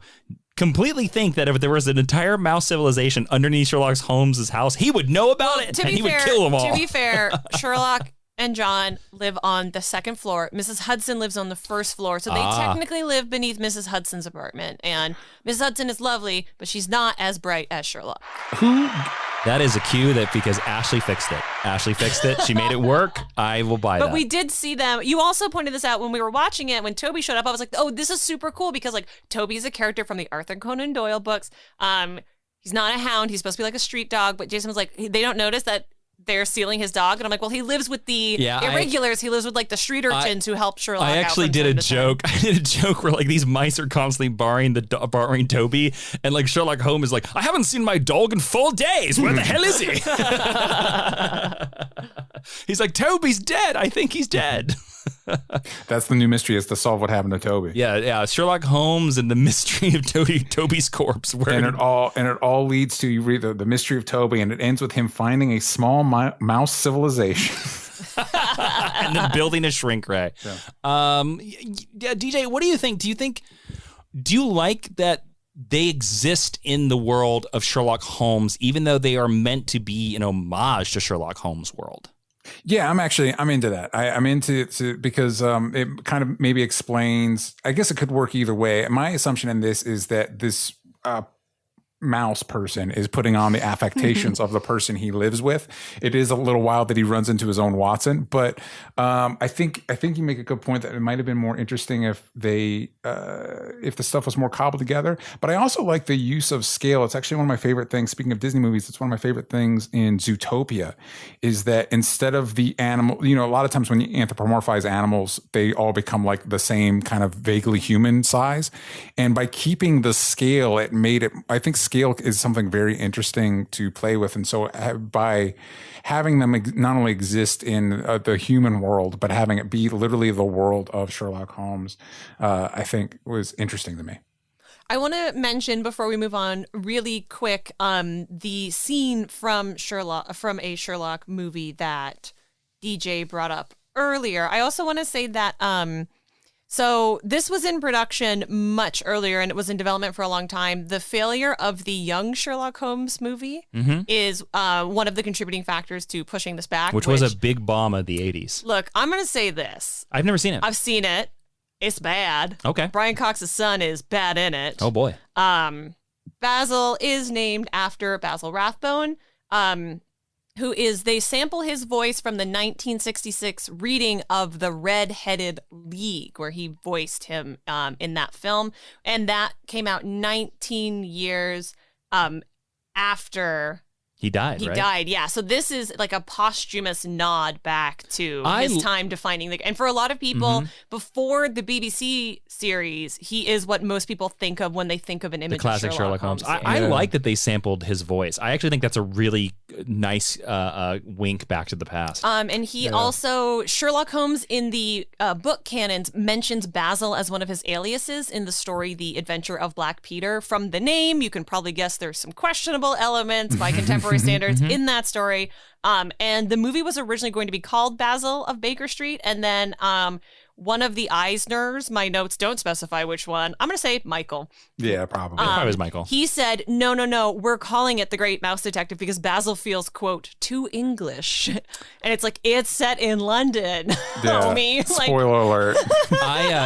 completely think that if there was an entire mouse civilization underneath Sherlock Holmes's house, he would know about it and he would kill them all. To be fair, Sherlock and John live on the second floor. Mrs. Hudson lives on the first floor. So they technically live beneath Mrs. Hudson's apartment. And Mrs. Hudson is lovely, but she's not as bright as Sherlock. That is a cue that because Ashley fixed it. Ashley fixed it. She made it work. I will buy that. But we did see them. You also pointed this out when we were watching it. When Toby showed up, I was like, oh, this is super cool because like Toby's a character from the Arthur Conan Doyle books. He's not a hound. He's supposed to be like a street dog. But Jason was like, they don't notice that they're stealing his dog, and I'm like, well, he lives with the irregulars. He lives with like the street urchins who help Sherlock. I actually did a joke. I did a joke where like these mice are constantly borrowing Toby, and like Sherlock Holmes is like, I haven't seen my dog in 4 days. Where the hell is he? He's like, Toby's dead. I think he's dead. That's the new mystery, is to solve what happened to Toby. Yeah. Sherlock Holmes and the mystery of Toby's corpse. And it all leads to, you read the mystery of Toby, and it ends with him finding a small mouse civilization. And then building a shrink ray. Yeah. DJ, what do you think? Do you like that they exist in the world of Sherlock Holmes, even though they are meant to be an homage to Sherlock Holmes' world? Yeah, I'm into that. I'm into it because it kind of maybe explains, I guess it could work either way. My assumption in this is that this mouse person is putting on the affectations of the person he lives with. It is a little wild that he runs into his own Watson, but I think you make a good point that it might have been more interesting if the stuff was more cobbled together. But I also like the use of scale. It's actually one of my favorite things. Speaking of Disney movies, it's one of my favorite things in Zootopia is that instead of the animal, a lot of times when you anthropomorphize animals, they all become like the same kind of vaguely human size. And by keeping the scale, it made it, I think scale is something very interesting to play with. And so by having them not only exist in the human world, but having it be literally the world of Sherlock Holmes, I think was interesting to me. I want to mention before we move on really quick, the scene from a Sherlock movie that DJ brought up earlier. I also want to say that, so this was in production much earlier and it was in development for a long time. The failure of the young Sherlock Holmes movie is one of the contributing factors to pushing this back. Which was a big bomb of the 80s. Look, I'm going to say this. I've never seen it. I've seen it. It's bad. Okay. Brian Cox's son is bad in it. Oh, boy. Basil is named after Basil Rathbone, they sample his voice from the 1966 reading of The Red-Headed League, where he voiced him in that film. And that came out 19 years after he died, He died, yeah. So this is like a posthumous nod back to his time defining and for a lot of people, before the BBC series, he is what most people think of when they think of an image the classic of Sherlock Holmes. I like that they sampled his voice. I actually think that's a really nice wink back to the past. And he also, Sherlock Holmes in the book canons mentions Basil as one of his aliases in the story The Adventure of Black Peter. From the name, you can probably guess there's some questionable elements by contemporary standards in that story. And the movie was originally going to be called Basil of Baker Street. And then one of the Eisners, my notes don't specify which one, I'm going to say Michael. Yeah, probably. Probably was Michael. He said, no, we're calling it The Great Mouse Detective because Basil feels, quote, too English. And it's like, it's set in London. Yeah. Homie. Spoiler alert.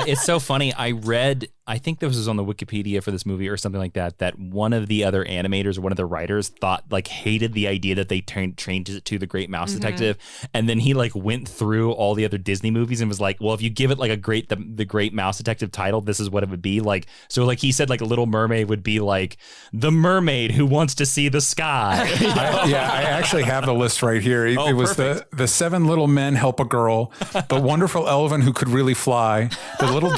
It's so funny. I read I think this was on the Wikipedia for this movie or something like that, that one of the other animators or one of the writers hated the idea that they changed it to The Great Mouse Detective. And then he went through all the other Disney movies and was like, well, if you give it the Great Mouse Detective title, this is what it would be. He said Little Mermaid would be the mermaid who wants to see the sky. I actually have the list right here. It was the 7 little men help a girl, the wonderful elephant who could really fly, the little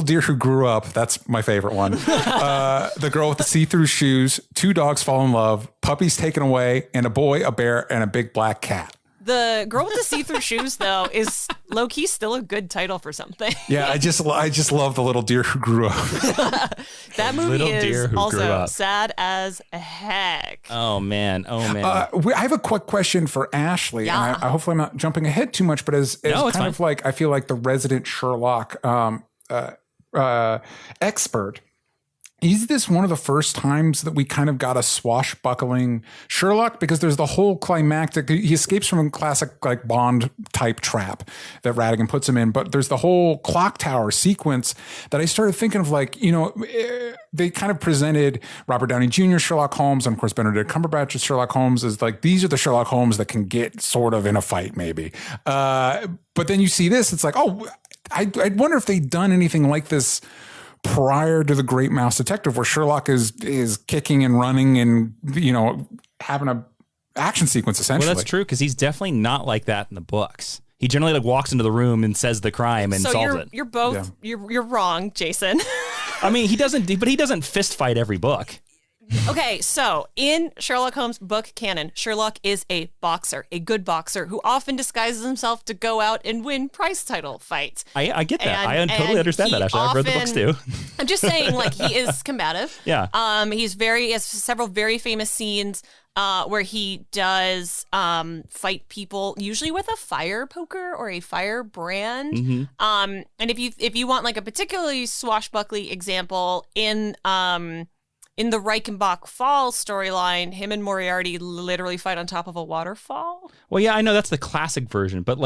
deer who grew up. That's my favorite one. The girl with the see-through shoes, 2 dogs fall in love, puppies taken away, and a boy, a bear, and a big black cat. The girl with the see-through shoes, though, is low-key still a good title for something. Yeah, I just love the little deer who grew up. That movie is also sad as heck. Oh man. I have a quick question for Ashley. Yeah. And hopefully I'm not jumping ahead too much, but as I feel like the resident Sherlock expert. Is this one of the first times that we kind of got a swashbuckling Sherlock? Because there's the whole climactic, he escapes from a classic Bond type trap that Ratigan puts him in, but there's the whole clock tower sequence that I started thinking of they kind of presented Robert Downey Jr. Sherlock Holmes, and of course Benedict Cumberbatch's Sherlock Holmes as these are the Sherlock Holmes that can get sort of in a fight maybe. But then you see this, it's I'd wonder if they'd done anything like this prior to The Great Mouse Detective, where Sherlock is kicking and running and having a action sequence essentially. Well, that's true, because he's definitely not like that in the books. He generally walks into the room and says the crime and solves it. You're both you're wrong, Jason. I mean, he doesn't fist fight every book. Okay, so in Sherlock Holmes book canon, Sherlock is a boxer, a good boxer who often disguises himself to go out and win prize title fights. I get that. I totally understand that, Ashley. I've read the books too. I'm just saying, he is combative. Yeah. He has several very famous scenes where he does fight people, usually with a fire poker or a firebrand. And if you want a particularly swashbuckly example in the Reichenbach Falls storyline, him and Moriarty literally fight on top of a waterfall. Well, yeah, I know that's the classic version, but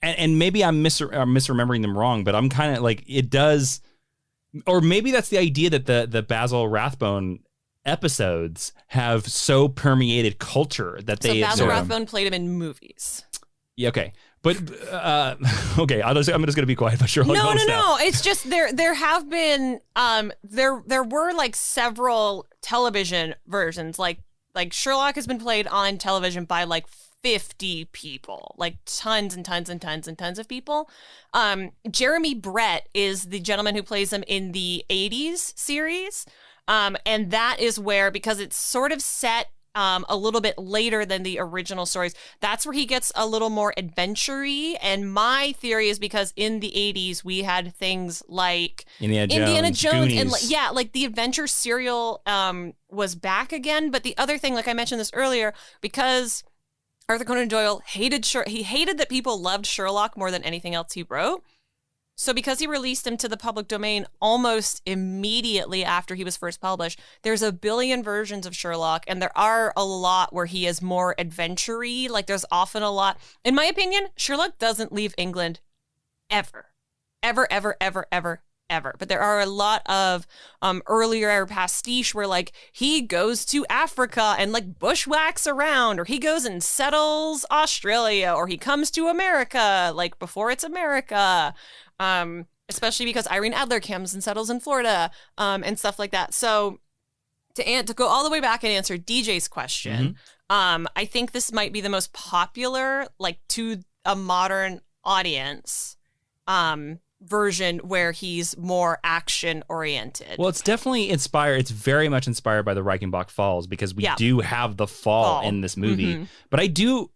and maybe I'm misremembering them wrong, but I'm kind of it does, or maybe that's the idea that the Basil Rathbone episodes have so permeated culture that Basil Rathbone played him in movies. Yeah, okay. But okay, I'm just going to be quiet about Sherlock Holmes now. No. It's just there have been there were several television versions. Like Sherlock has been played on television by 50 people, tons and tons and tons and tons of people. Jeremy Brett is the gentleman who plays him in the 80s series, and that is where, because it's sort of set a little bit later than the original stories, that's where he gets a little more adventure-y. And my theory is because in the 80s we had things like Indiana Jones and the adventure serial was back again. But the other thing, I mentioned this earlier, because Arthur Conan Doyle hated that people loved Sherlock more than anything else he wrote. So because he released him to the public domain almost immediately after he was first published, there's a billion versions of Sherlock, and there are a lot where he is more adventure-y. There's often a lot. In my opinion, Sherlock doesn't leave England ever. Ever, ever, ever, ever, ever. But there are a lot of earlier pastiche where he goes to Africa and bushwhacks around, or he goes and settles Australia, or he comes to America before it's America. Especially because Irene Adler comes and settles in Florida, and stuff like that. So to go all the way back and answer DJ's question, I think this might be the most popular, to a modern audience, version where he's more action oriented. Well, it's definitely inspired. It's very much inspired by the Reichenbach Falls, because we do have the fall in this movie. But I do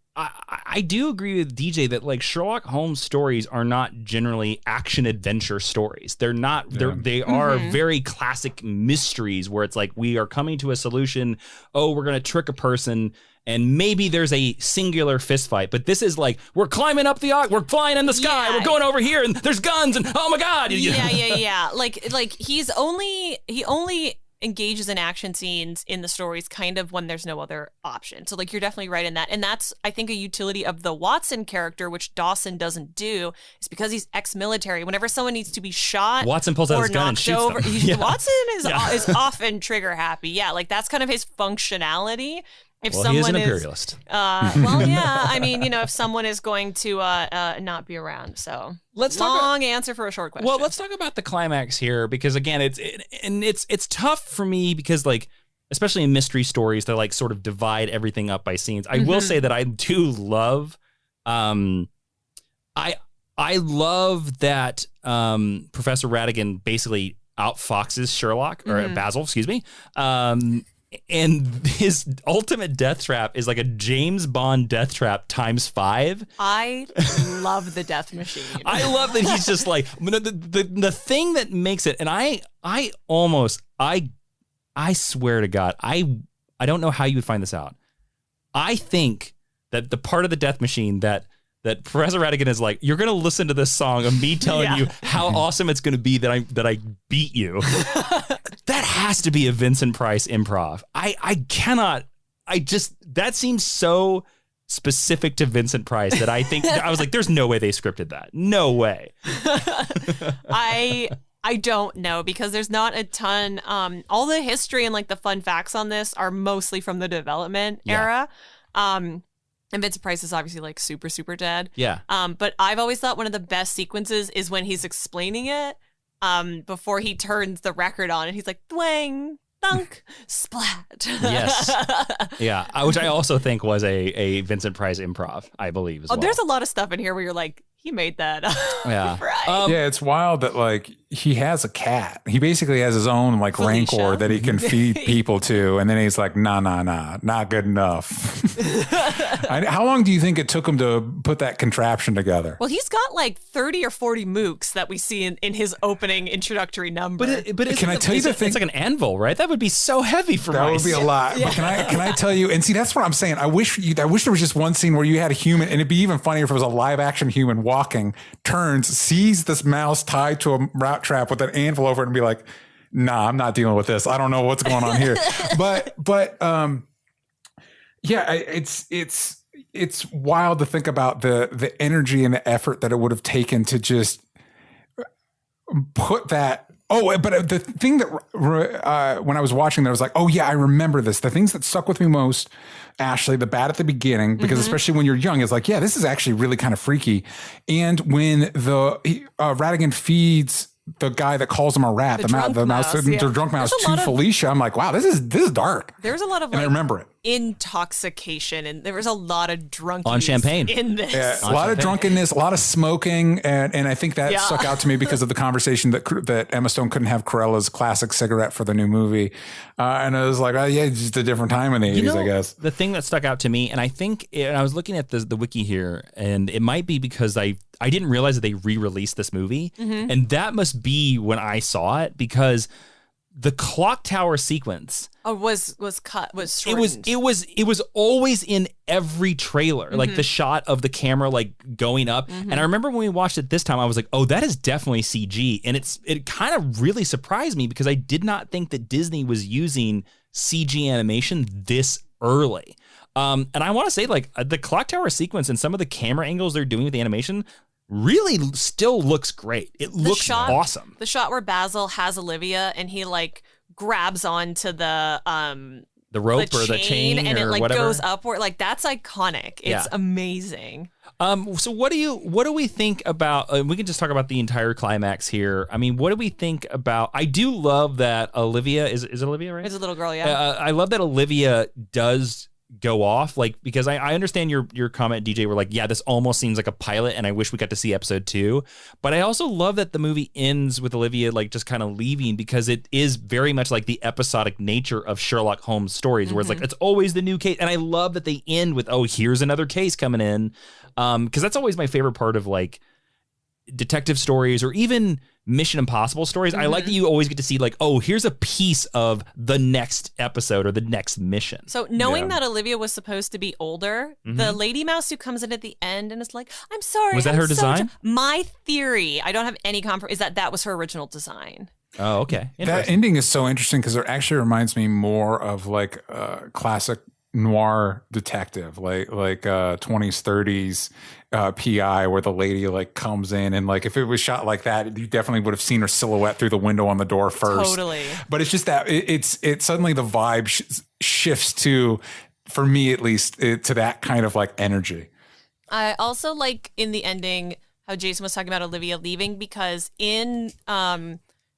agree with DJ that Sherlock Holmes stories are not generally action adventure stories. They're not. They are very classic mysteries where it's we are coming to a solution. Oh, we're going to trick a person, and maybe there's a singular fist fight. But this is we're climbing up we're flying in the sky. We're going over here, and there's guns, and oh my god. Yeah. He only engages in action scenes in the stories kind of when there's no other option. So like you're definitely right in that. And that's, I think, a utility of the Watson character, which Dawson doesn't do, is because he's ex-military. Whenever someone needs to be shot, Watson pulls out his gun and shoots over, them. Watson is often trigger happy. Yeah, like that's kind of his functionality. If well, someone he is an imperialist. Well, yeah. I mean, if someone is going to not be around. So let's long answer for a short question. Well, let's talk about the climax here, because again, it's tough for me because like, especially in mystery stories, they like sort of divide everything up by scenes. I will say that I do love, I love that Professor Ratigan basically outfoxes Sherlock or Basil, excuse me. And his ultimate death trap is like a James Bond death trap times 5. I love the death machine. I love that he's just like the thing that makes it. And I swear to God, I don't know how you would find this out. I think that the part of the death machine that Professor Ratigan is like, you're going to listen to this song of me telling you how awesome it's going to be that I beat you. That has to be a Vincent Price improv. That seems so specific to Vincent Price that I think, I was like, there's no way they scripted that. No way. I don't know, because there's not a ton. All the history and like the fun facts on this are mostly from the development era. And Vincent Price is obviously like super, super dead. Yeah. But I've always thought one of the best sequences is when he's explaining it before he turns the record on and he's like, thwang, thunk, splat. Yes. Yeah. Which I also think was a Vincent Price improv, I believe, as well. There's a lot of stuff in here where you're like, he made that up. Yeah. Right. Yeah, it's wild that like he has a cat. He basically has his own like Felicia. rancor that he can feed people to, and then he's like, nah, not good enough. How long do you think it took him to put that contraption together? Well, he's got like 30 or 40 mooks that we see in his opening introductory number. But can I tell you the thing? It's like an anvil, right? That would be so heavy for that mice. would be a lot. But can I tell you? And see, that's what I'm saying. I wish there was just one scene where you had a human, and it'd be even funnier if it was a live action human walking, turns, sees this mouse tied to a rat trap with an anvil over it, and be like, "Nah, I'm not dealing with this. I don't know what's going on here." but yeah, it's wild to think about the energy and the effort that it would have taken to just put that. Oh, but the thing that when I was watching that, I was like, oh yeah, I remember this. The things that stuck with me most, Ashley, the bat at the beginning, because especially when you're young, it's like, yeah, this is actually really kind of freaky. And when Ratigan feeds the guy that calls him a rat, the drunk mouse to Felicia, I'm like, wow, this is dark. There's a lot of, and I remember it. Intoxication, and there was a lot of drunkenness on champagne in this. Yeah, a lot of drunkenness, a lot of smoking, and I think that stuck out to me because of the conversation that Emma Stone couldn't have Corella's classic cigarette for the new movie, and I was like, oh yeah, it's just a different time in the 80s, I guess. The thing that stuck out to me, and I think, and I was looking at the wiki here, and it might be because I didn't realize that they re-released this movie, and that must be when I saw it, because the clock tower sequence was shortened. It was always in every trailer, like the shot of the camera like going up. And I remember when we watched it this time, I was like, oh, that is definitely CG. And it kind of really surprised me because I did not think that Disney was using CG animation this early. And I want to say, like, the clock tower sequence and some of the camera angles they're doing with the animation really still looks great. It looks awesome. The shot where Basil has Olivia and he like grabs onto the rope or the chain and or it like whatever goes upward, like that's iconic. It's amazing. So what do we think about? We can just talk about the entire climax here. I mean, what do we think about? I do love that Olivia is Olivia, right? It's a little girl, yeah. I love that Olivia does go off, like, because I understand your comment, DJ, were like, yeah, this almost seems like a pilot and I wish we got to see episode 2, but I also love that the movie ends with Olivia like just kind of leaving, because it is very much like the episodic nature of Sherlock Holmes stories, where it's like it's always the new case, and I love that they end with, oh, here's another case coming in, because that's always my favorite part of like detective stories or even Mission Impossible stories. I like that you always get to see like, oh, here's a piece of the next episode or the next mission. So knowing that Olivia was supposed to be older, the lady mouse who comes in at the end and is like, I'm sorry. Was that her design? My theory, I don't have any is that was her original design. Oh, okay. That ending is so interesting because it actually reminds me more of like classic noir detective, like 20s, 30s PI, where the lady like comes in and like if it was shot like that, you definitely would have seen her silhouette through the window on the door first. Totally. But it's just that it's suddenly the vibe shifts to, for me at least, to that kind of like energy. I also like in the ending how Jason was talking about Olivia leaving, because in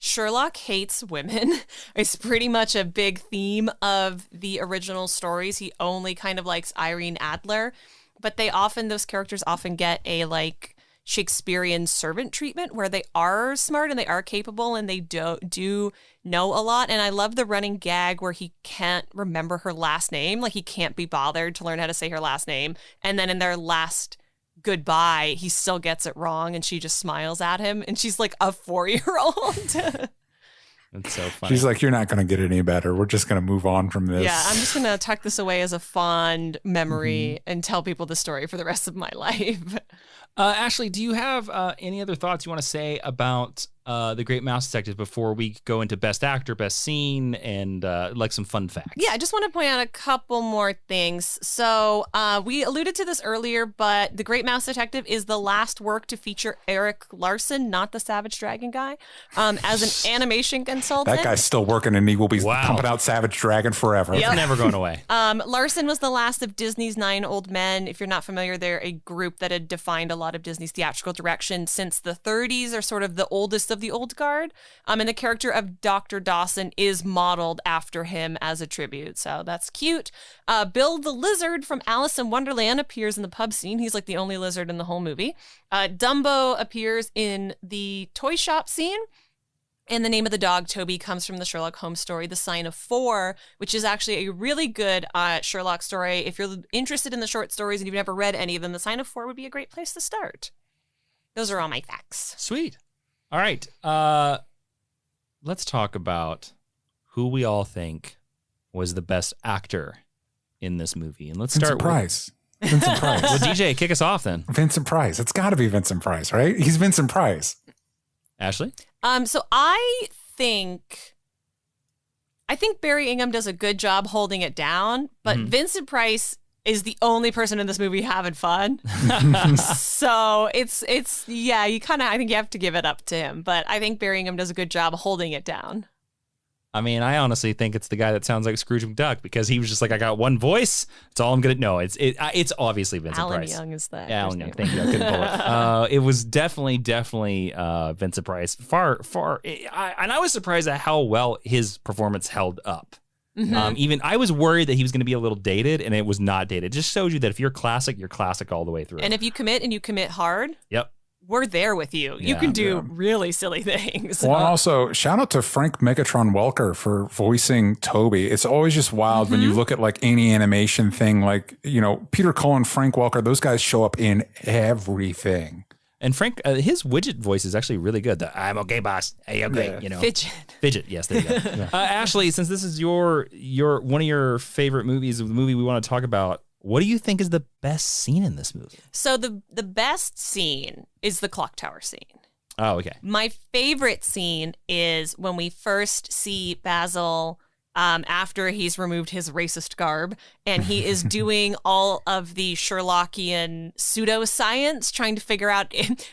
Sherlock hates women. It's pretty much a big theme of the original stories. He only kind of likes Irene Adler, but those characters often get a like Shakespearean servant treatment where they are smart and they are capable and they do know a lot. And I love the running gag where he can't remember her last name. Like he can't be bothered to learn how to say her last name. And then in their last goodbye, he still gets it wrong and she just smiles at him and she's like a 4-year-old. That's so funny. She's like, you're not going to get any better. We're just going to move on from this. Yeah, I'm just going to tuck this away as a fond memory and tell people the story for the rest of my life. Ashley, do you have any other thoughts you want to say about The Great Mouse Detective before we go into Best Actor, Best Scene, and like some fun facts? Yeah, I just want to point out a couple more things. So we alluded to this earlier, but The Great Mouse Detective is the last work to feature Eric Larson, not the Savage Dragon guy, as an animation consultant. That guy's still working and he will be pumping out Savage Dragon forever. It's never going away. Larson was the last of Disney's 9 Old Men. If you're not familiar, they're a group that had defined a lot of Disney's theatrical direction since the 30s, are sort of the oldest of the old guard. And the character of Dr. Dawson is modeled after him as a tribute. So that's cute. Bill the Lizard from Alice in Wonderland appears in the pub scene. He's like the only lizard in the whole movie. Dumbo appears in the toy shop scene. And the name of the dog, Toby, comes from the Sherlock Holmes story, The Sign of Four, which is actually a really good Sherlock story. If you're interested in the short stories and you've never read any of them, The Sign of Four would be a great place to start. Those are all my facts. Sweet. All right. Let's talk about who we all think was the best actor in this movie. And let's start with Vincent Price. Well, DJ, kick us off then. Vincent Price. It's got to be Vincent Price, right? He's Vincent Price. Ashley? So I think Barry Ingham does a good job holding it down, but Vincent Price is the only person in this movie having fun. So it's you kind of, I think you have to give it up to him, but I think Barry Ingham does a good job holding it down. I mean, I honestly think it's the guy that sounds like Scrooge McDuck because he was just like, I got one voice. That's all I'm going to know. It's obviously Vincent Price. Alan Young is that. Yeah, Alan Young. Thank you. I couldn't pull it. It was definitely Vincent Price. Far. And I was surprised at how well his performance held up. Mm-hmm. Even I was worried that he was going to be a little dated, and it was not dated. It just shows you that if you're classic all the way through. And if you commit and you commit hard. Yep. We're there with you. You can do really silly things. Well, also, shout out to Frank Megatron Welker for voicing Toby. It's always just wild when you look at like any animation thing, like, Peter Cullen, Frank Welker, those guys show up in everything. And Frank, his widget voice is actually really good. I'm okay, boss. Hey, okay, Fidget. Yes, there you go. Ashley, since this is your one of your favorite movies, the movie we want to talk about, what do you think is the best scene in this movie? So the best scene is the clock tower scene. Oh, okay. My favorite scene is when we first see Basil after he's removed his racist garb and he is doing all of the Sherlockian pseudoscience, trying to figure out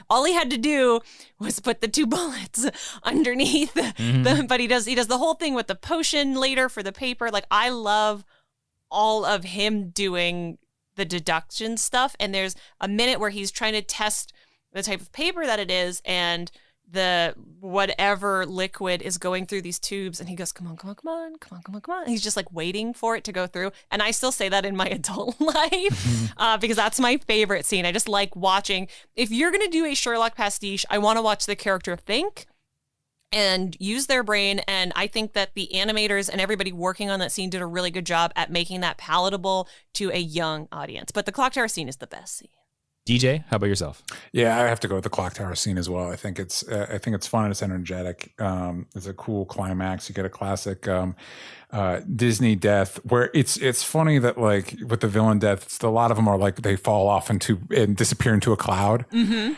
all he had to do was put the 2 bullets underneath but he does the whole thing with the potion later for the paper. Like, I love all of him doing the deduction stuff, and there's a minute where he's trying to test the type of paper that it is, and the whatever liquid is going through these tubes, and he goes, come on. And he's just like waiting for it to go through. And I still say that in my adult life because that's my favorite scene. I just like watching. If you're going to do a Sherlock pastiche, I want to watch the character think and use their brain. And I think that the animators and everybody working on that scene did a really good job at making that palatable to a young audience. But the clock tower scene is the best scene. DJ, how about yourself? Yeah, I have to go with the clock tower scene as well. I think it's fun and it's energetic. It's a cool climax. You get a classic Disney death where it's funny that like with the villain deaths, a lot of them are like they fall off and disappear into a cloud. Mm-hmm.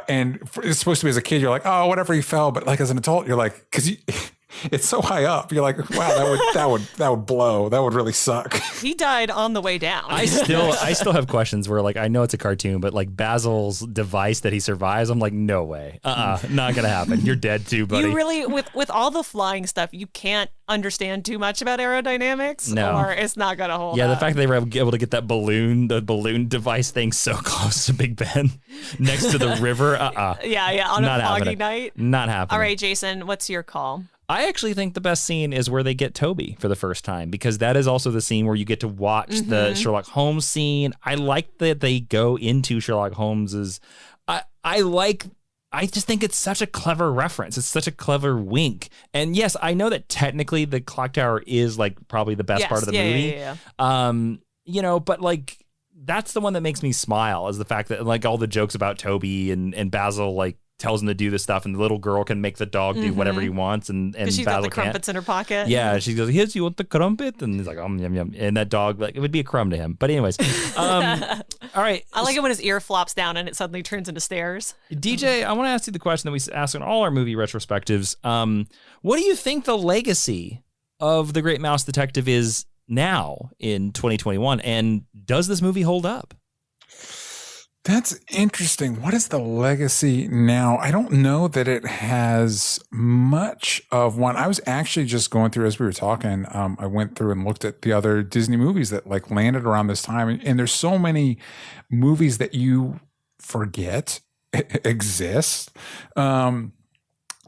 And it's supposed to be as a kid, you're like, oh, whatever, he fell. But like as an adult, you're like, because it's so high up. You're like, wow, that would blow. That would really suck. He died on the way down. I still have questions where like I know it's a cartoon, but like Basil's device that he survives, I'm like, no way. Not gonna happen. You're dead too, buddy. You really with all the flying stuff, you can't understand too much about aerodynamics, or it's not gonna hold. Yeah, up. the fact that they were able to get the balloon device thing so close to Big Ben next to the river. Yeah, on Not a foggy happening. night. Not happening. All right, Jason, what's your call? I actually think the best scene is where they get Toby for the first time, because that is also the scene where you get to watch the Sherlock Holmes scene. I like that they go into Sherlock Holmes's. I just think it's such a clever reference. It's such a clever wink. And yes, I know that technically the clock tower is like probably the best part of the movie. Yeah. But like that's the one that makes me smile, is the fact that like all the jokes about Toby and Basil like tells him to do this stuff, and the little girl can make the dog do whatever he wants, and she's Basil got the crumpets in her pocket. Yeah, she goes, "Here's you want the crumpet," and he's like, "Yum yum," and that dog, like, it would be a crumb to him. But anyways, all right. I like it when his ear flops down and it suddenly turns into stairs. DJ, I want to ask you the question that we ask in all our movie retrospectives. What do you think the legacy of The Great Mouse Detective is now in 2021, and does this movie hold up? That's interesting. What is the legacy now? I don't know that it has much of one. I was actually just going through as we were talking. I went through and looked at the other Disney movies that like landed around this time, and there's so many movies that you forget exist. And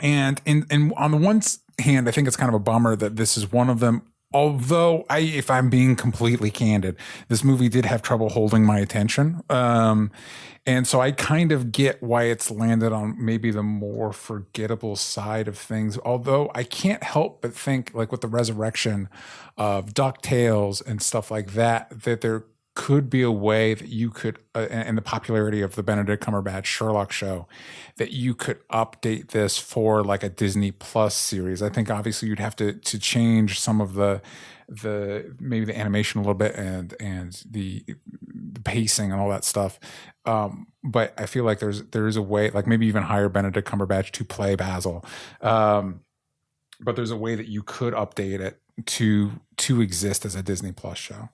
on the one hand, I think it's kind of a bummer that this is one of them. Although if I'm being completely candid, this movie did have trouble holding my attention. And so I kind of get why it's landed on maybe the more forgettable side of things. Although I can't help but think, like with the resurrection of DuckTales and stuff like that, that there could be a way that you could, and the popularity of the Benedict Cumberbatch Sherlock show, that you could update this for like a Disney Plus series. I think obviously you'd have to change some of the maybe the animation a little bit and the pacing and all that stuff. But I feel like there is a way, like maybe even hire Benedict Cumberbatch to play Basil. But there's a way that you could update it to exist as a Disney Plus show.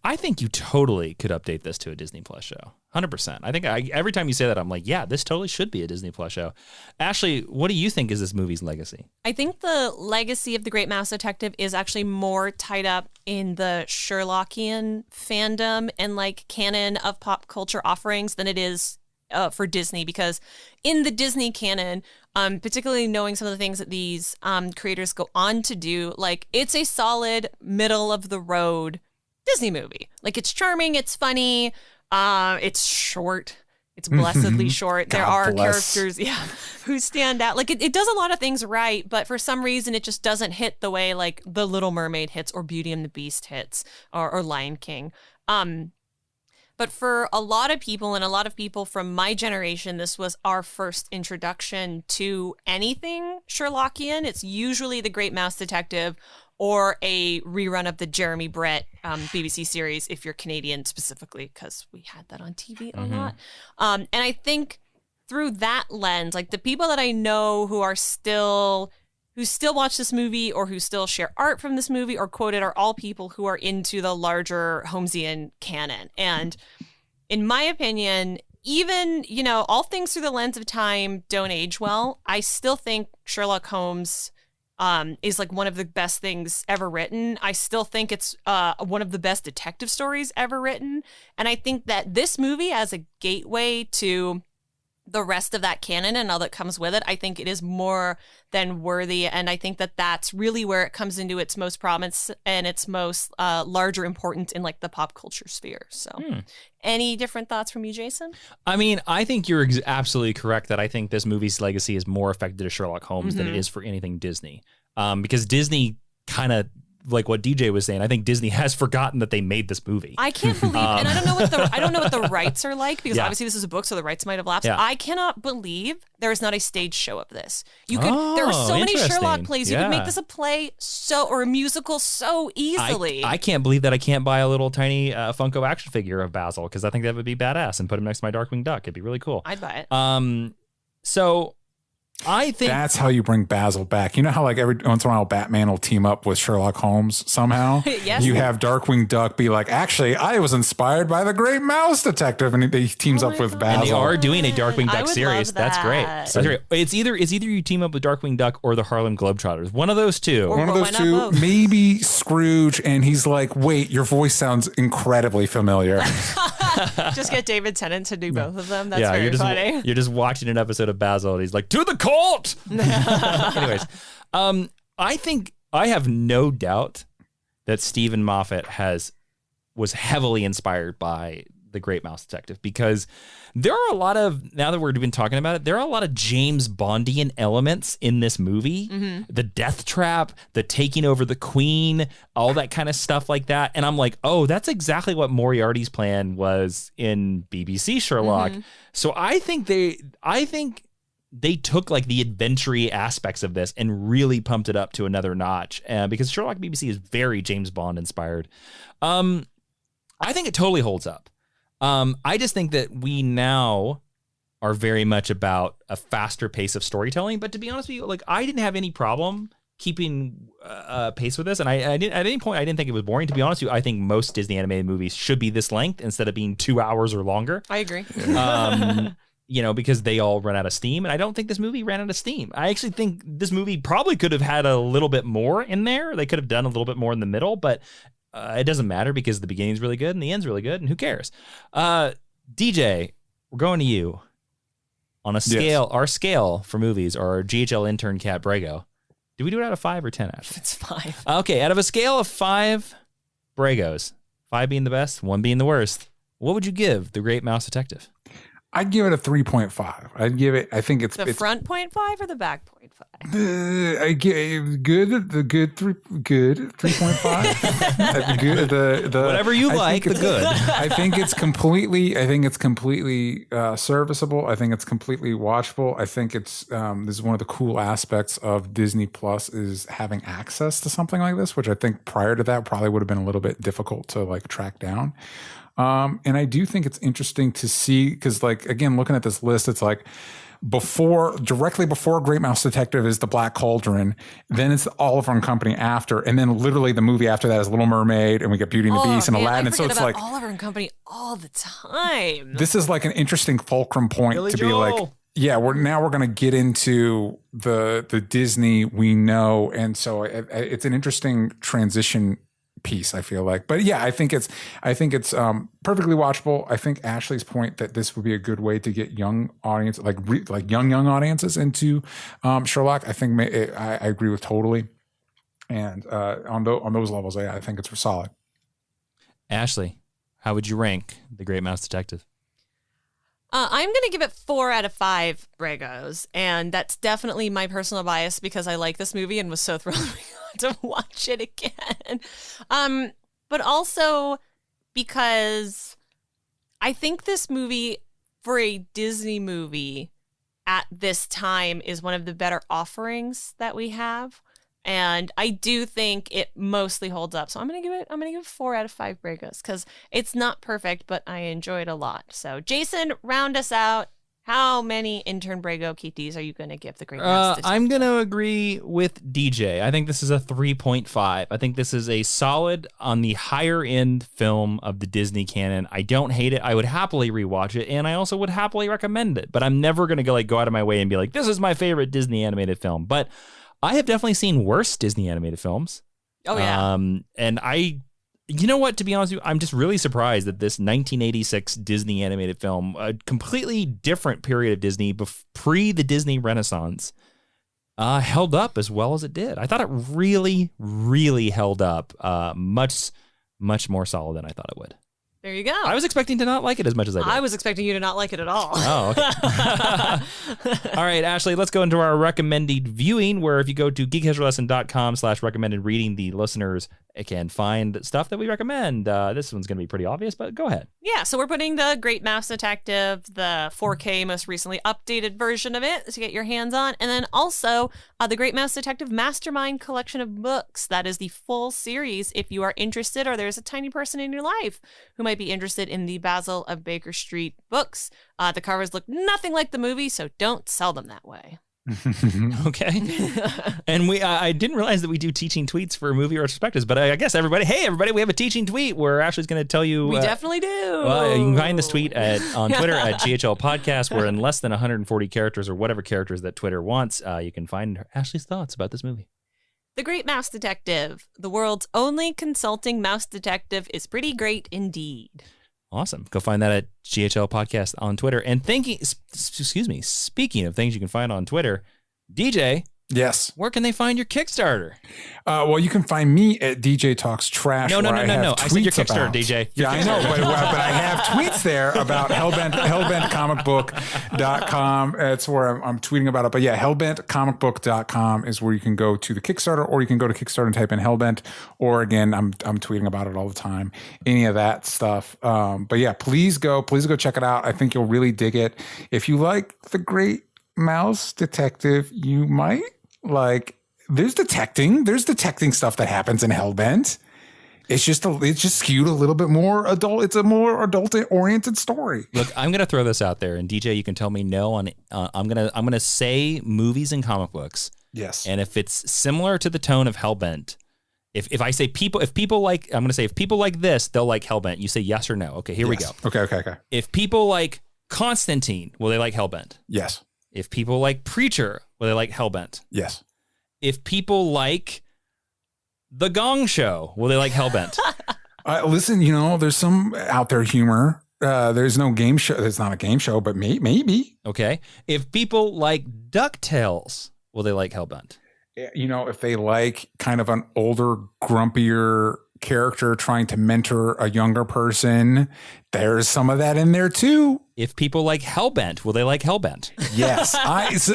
I think you totally could update this to a Disney Plus show. 100%. I think every time you say that, I'm like, yeah, this totally should be a Disney Plus show. Ashley, what do you think is this movie's legacy? I think the legacy of The Great Mouse Detective is actually more tied up in the Sherlockian fandom and like canon of pop culture offerings than it is for Disney, because in the Disney canon, particularly knowing some of the things that these creators go on to do, like it's a solid middle of the road Disney movie. Like it's charming, it's funny, it's short, it's blessedly short. There are characters, who stand out. Like it does a lot of things right, but for some reason it just doesn't hit the way like The Little Mermaid hits or Beauty and the Beast hits or Lion King. But for a lot of people, and a lot of people from my generation, this was our first introduction to anything Sherlockian. It's usually The Great Mouse Detective or a rerun of the Jeremy Brett BBC series, if you're Canadian specifically, because we had that on TV a lot. And I think through that lens, like the people that I know who still watch this movie or who still share art from this movie or quote it are all people who are into the larger Holmesian canon. And in my opinion, even, all things through the lens of time don't age well. I still think Sherlock Holmes is like one of the best things ever written. I still think it's one of the best detective stories ever written. And I think that this movie as a gateway to the rest of that canon and all that comes with it, I think it is more than worthy. And I think that that's really where it comes into its most prominence and its most larger importance in like the pop culture sphere. So any different thoughts from you, Jason? I mean, I think you're absolutely correct that I think this movie's legacy is more affected to Sherlock Holmes than it is for anything Disney. Because Disney kind of like what DJ was saying. I think Disney has forgotten that they made this movie. I can't believe, and I don't know what the rights are like, because obviously this is a book, so the rights might have lapsed. Yeah. I cannot believe there is not a stage show of this. There are so many Sherlock plays. You could make this a play or a musical so easily. I can't believe that I can't buy a little tiny Funko action figure of Basil, because I think that would be badass, and put him next to my Darkwing Duck. It'd be really cool. I'd buy it. So I think that's how you bring Basil back. You know how like every once in a while Batman will team up with Sherlock Holmes somehow? Yes. You have Darkwing Duck be like, actually, I was inspired by the Great Mouse Detective, and he teams up with Basil. And they are doing a Darkwing Duck series. That. That's great. That's great. It's either you team up with Darkwing Duck or the Harlem Globetrotters. One of those two. One of those two. Maybe Scrooge, and he's like, wait, your voice sounds incredibly familiar. Just get David Tennant to do both of them. That's very funny. You're just watching an episode of Basil, and he's like, to the court! Anyways, I think I have no doubt that Stephen Moffat was heavily inspired by The Great Mouse Detective, because there are a lot of, now that we've been talking about it, there are a lot of James Bondian elements in this movie. Mm-hmm. The death trap, the taking over the queen, all that kind of stuff like that. And I'm like, oh, that's exactly what Moriarty's plan was in BBC Sherlock. Mm-hmm. So I think they took like the adventure-y aspects of this and really pumped it up to another notch, because Sherlock BBC is very James Bond inspired. I think it totally holds up. I just think that we now are very much about a faster pace of storytelling. But to be honest with you, like I didn't have any problem keeping pace with this, and I didn't at any point I didn't think it was boring. To be honest with you, I think most Disney animated movies should be this length instead of being 2 hours or longer. I agree. Because they all run out of steam, and I don't think this movie ran out of steam. I actually think this movie probably could have had a little bit more in there. They could have done a little bit more in the middle, but it doesn't matter because the beginning's really good and the end's really good, and who cares? DJ, we're going to you. On a scale, Our scale for movies, or our GHL intern cat Brago, do we do it out of 5 or 10? Actually, it's 5. Okay, out of a scale of 5 Bragos, 5 being the best, 1 being the worst, what would you give The Great Mouse Detective? I'd give it a 3.5. I'd give it, I think it's the front 0.5 or the back 0.5? I give good 3.5. the whatever you like, the good. I think it's completely serviceable. I think it's completely watchable. I think it's this is one of the cool aspects of Disney Plus is having access to something like this, which I think prior to that probably would have been a little bit difficult to like track down. And I do think it's interesting to see, because like, again, looking at this list, it's like directly before Great Mouse Detective is The Black Cauldron, then it's the Oliver and Company after, and then literally the movie after that is Little Mermaid, and we get Beauty and the Beast and Aladdin. And so it's like Oliver and Company all the time. This is like an interesting fulcrum point Billy to Joel. Be like, yeah, we're going to get into the Disney we know, and so it's an interesting transition piece, I feel like. But yeah, I think it's perfectly watchable. I think Ashley's point that this would be a good way to get young audience, like young audiences into Sherlock, I think I agree with totally. And on those levels, I think it's solid. Ashley, how would you rank The Great Mouse Detective? I'm going to give it 4 out of 5 Bragos, and that's definitely my personal bias because I like this movie and was so thrilled to watch it again. But also because I think this movie, for a Disney movie at this time, is one of the better offerings that we have. And I do think it mostly holds up. So I'm gonna give it 4 out of 5 Bragos because it's not perfect, but I enjoy it a lot. So Jason, round us out. How many intern Brago KTs are you going to give The Great Mouse Detective? I'm going to agree with DJ. I think this is a 3.5. I think this is a solid on the higher end film of the Disney canon. I don't hate it. I would happily rewatch it, and I also would happily recommend it. But I'm never going to go out of my way and be like, this is my favorite Disney animated film. But I have definitely seen worse Disney animated films. Oh, yeah. And you know what, to be honest with you, I'm just really surprised that this 1986 Disney animated film, a completely different period of Disney, pre the Disney Renaissance, held up as well as it did. I thought it really, really held up much, much more solid than I thought it would. There you go. I was expecting to not like it as much as I did. I was expecting you to not like it at all. Oh, okay. All right, Ashley, let's go into our recommended viewing, where if you go to geekhistorylesson.com/recommended reading, the listeners can find stuff that we recommend. This one's going to be pretty obvious, but go ahead. Yeah, so we're putting the Great Mouse Detective, the 4K most recently updated version of it to get your hands on, and then also the Great Mouse Detective Mastermind collection of books. That is the full series if you are interested, or there's a tiny person in your life who might be interested in the Basil of Baker Street books. The covers look nothing like the movie, so don't sell them that way. Okay. And I didn't realize that we do teaching tweets for movie retrospectives, but I guess everybody, we have a teaching tweet where Ashley's going to tell you. We definitely do. Well, you can find this tweet on Twitter at GHL Podcast, where in less than 140 characters or whatever characters that Twitter wants, you can find Ashley's thoughts about this movie. The Great Mouse Detective, the world's only consulting mouse detective, is pretty great indeed. Awesome. Go find that at GHL Podcast on Twitter. And speaking of things you can find on Twitter, DJ. Yes. Where can they find your Kickstarter? Well, you can find me at DJ Talks Trash. No. I said your Kickstarter, DJ. Yeah, I know, but I have tweets there about hellbentcomicbook.com. That's where I'm tweeting about it. But yeah, hellbentcomicbook.com is where you can go to the Kickstarter, or you can go to Kickstarter and type in Hellbent. Or again, I'm tweeting about it all the time. Any of that stuff. But yeah, please go check it out. I think you'll really dig it. If you like The Great Mouse Detective, you might like. There's detecting stuff that happens in Hellbent. It's just skewed a little bit more adult. It's a more adult oriented story. Look, I'm gonna throw this out there, and DJ, you can tell me no on. I'm gonna say movies and comic books. Yes. And if it's similar to the tone of Hellbent, if I say if people like this, they'll like Hellbent. You say yes or no. Okay, here we go. Okay. If people like Constantine, will they like Hellbent? Yes. If people like Preacher, will they like Hellbent? Yes. If people like The Gong Show, will they like Hellbent? Listen, there's some out there humor. There's no game show. There's not a game show, but maybe. Okay. If people like DuckTales, will they like Hellbent? If they like kind of an older, grumpier character trying to mentor a younger person, there's some of that in there too. If people like Hellbent, will they like Hellbent? Yes.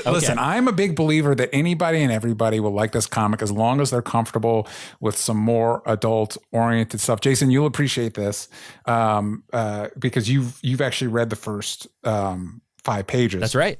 Listen, I'm a big believer that anybody and everybody will like this comic as long as they're comfortable with some more adult-oriented stuff. Jason, you'll appreciate this because you've actually read the first 5 pages. That's right.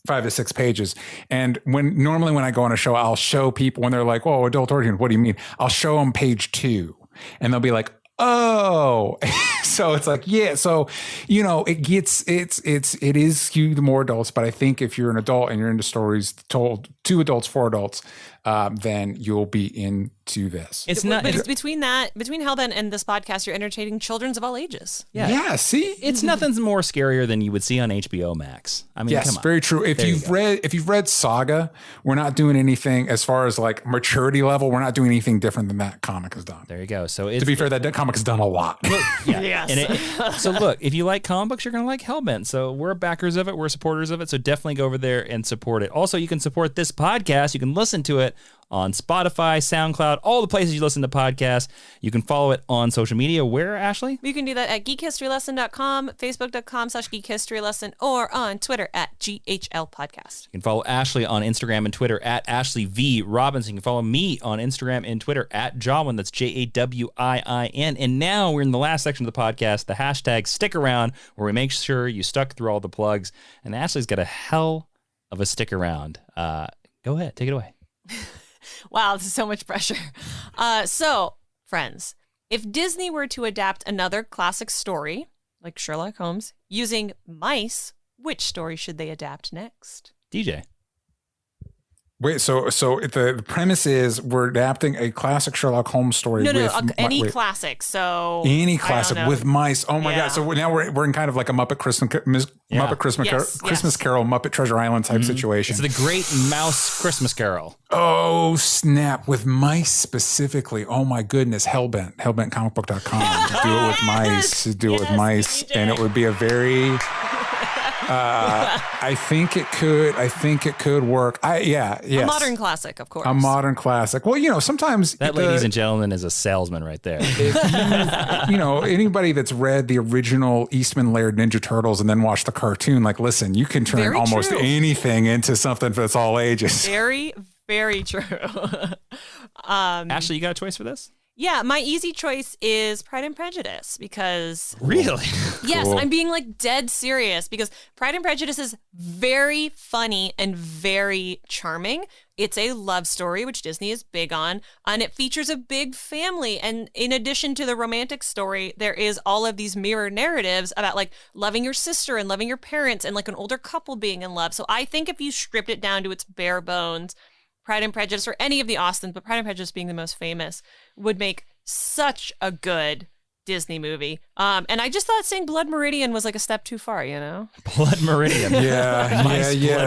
5 to 6 pages. And normally when I go on a show, I'll show people when they're like, "Oh, adult origin, what do you mean?" I'll show them page 2 and they'll be like, "Oh." So it's like, yeah. So, it is skewed more adults, but I think if you're an adult and you're into stories told to adults for adults, then you'll be into this. It's not between Hellbent and this podcast, you're entertaining children of all ages. Yeah. See, it's nothing's more scarier than you would see on HBO Max. I mean, yes, come on. Very true. If you've read Saga, we're not doing anything as far as like maturity level. We're not doing anything different than that comic has done. There you go. So to be fair, that comic has done a lot. Yeah. Yes. So look, if you like comic books, you're going to like Hellbent. So we're backers of it. We're supporters of it. So definitely go over there and support it. Also, you can support this podcast. You can listen to it on Spotify, SoundCloud, all the places you listen to podcasts. You can follow it on social media. Where, Ashley? You can do that at geekhistorylesson.com, facebook.com/geekhistorylesson, or on Twitter at GHL Podcast. You can follow Ashley on Instagram and Twitter at Ashley V. Robinson. You can follow me on Instagram and Twitter at Jawiin. That's Jawiin. And now we're in the last section of the podcast, the hashtag stick around, where we make sure you stuck through all the plugs. And Ashley's got a hell of a stick around. Go ahead. Take it away. Wow, this is so much pressure. So, friends, if Disney were to adapt another classic story, like Sherlock Holmes, using mice, which story should they adapt next? DJ. Wait, so the premise is we're adapting a classic Sherlock Holmes story. Any classic. So any classic with mice. Oh my God! So now we're in kind of like a Muppet Christmas Carol, Muppet Treasure Island type situation. It's the Great Mouse Christmas Carol. Oh snap! With mice specifically. Oh my goodness! hellbentcomicbook.com. Do it with mice. Do it with mice, DJ. And it would be a very I think it could work. Yes. A modern classic, of course. A modern classic. Well, sometimes that, ladies and gentlemen, is a salesman right there. If anybody that's read the original Eastman Laird Ninja Turtles and then watched the cartoon, like, listen, you can turn Very almost true. anything into something that's all ages. Very, very true. Ashley, you got a choice for this? Yeah, my easy choice is Pride and Prejudice because... Really? Yes, Cool. I'm being like dead serious because Pride and Prejudice is very funny and very charming. It's a love story, which Disney is big on, and it features a big family. And in addition to the romantic story, there is all of these mirror narratives about like loving your sister and loving your parents and like an older couple being in love. So I think if you stripped it down to its bare bones, Pride and Prejudice, or any of the Austins, but Pride and Prejudice being the most famous, would make such a good Disney movie. And I just thought saying Blood Meridian was like a step too far, Blood Meridian. Yeah. Blood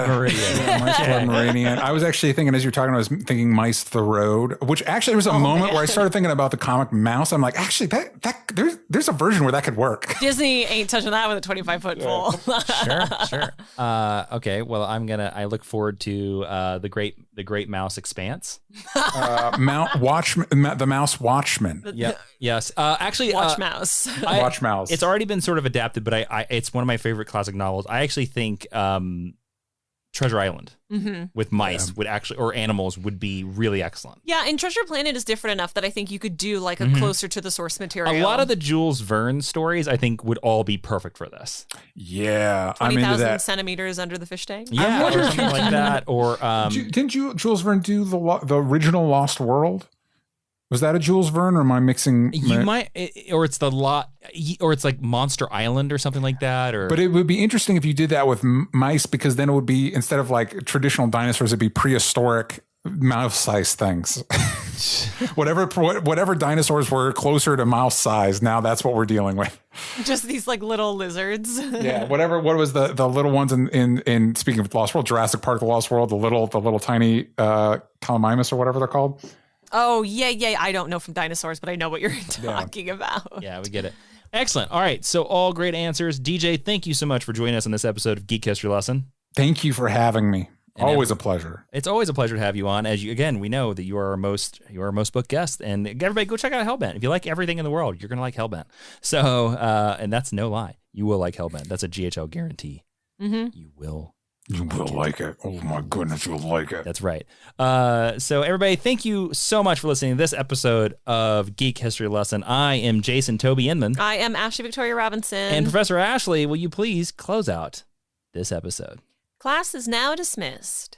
Meridian. Mice Blood Meridian. I was actually thinking, as you're talking, I was thinking Mice the Road, which actually there was a moment where I started thinking about the comic Mouse. I'm like, actually, that there's a version where that could work. Disney ain't touching that with a 25-foot pole. Sure. Okay. Well, I look forward to the Great Mouse Expanse. The Mouse Watchman. Yes. Actually, Watch Mouse. Watch Mouse. It's already been sort of adapted, but it's one of my favorite classic novels. I actually think Treasure Island with mice would actually, or animals, would be really excellent. Yeah, and Treasure Planet is different enough that I think you could do like a closer to the source material. A lot of the Jules Verne stories, I think, would all be perfect for this. Yeah, 20,000 centimeters under the fish tank. Yeah, or something like that. Or didn't Jules Verne do the original Lost World? Was that a Jules Verne, or am I mixing? You might, or it's or it's like Monster Island or something like that. Or but it would be interesting if you did that with mice, because then it would be, instead of like traditional dinosaurs, it'd be prehistoric mouse-sized things. whatever dinosaurs were closer to mouse size, now that's what we're dealing with. Just these like little lizards. Yeah, whatever. What was the little ones in speaking of Lost World, Jurassic Park, The Lost World, the little tiny Calamimus or whatever they're called. Oh, yeah. I don't know from dinosaurs, but I know what you're talking about. Yeah, we get it. Excellent. All right. So all great answers. DJ, thank you so much for joining us on this episode of Geek History Lesson. Thank you for having me. Always a pleasure. It's always a pleasure to have you on. As we know that you are our most booked guest, and everybody go check out Hellbent. If you like everything in the world, you're going to like Hellbent. So, and that's no lie. You will like Hellbent. That's a GHL guarantee. Mm-hmm. You will. You will like it. Oh my goodness, you'll like it. That's right. So everybody, thank you so much for listening to this episode of Geek History Lesson. I am Jason Toby Inman. I am Ashley Victoria Robinson. And Professor Ashley, will you please close out this episode? Class is now dismissed.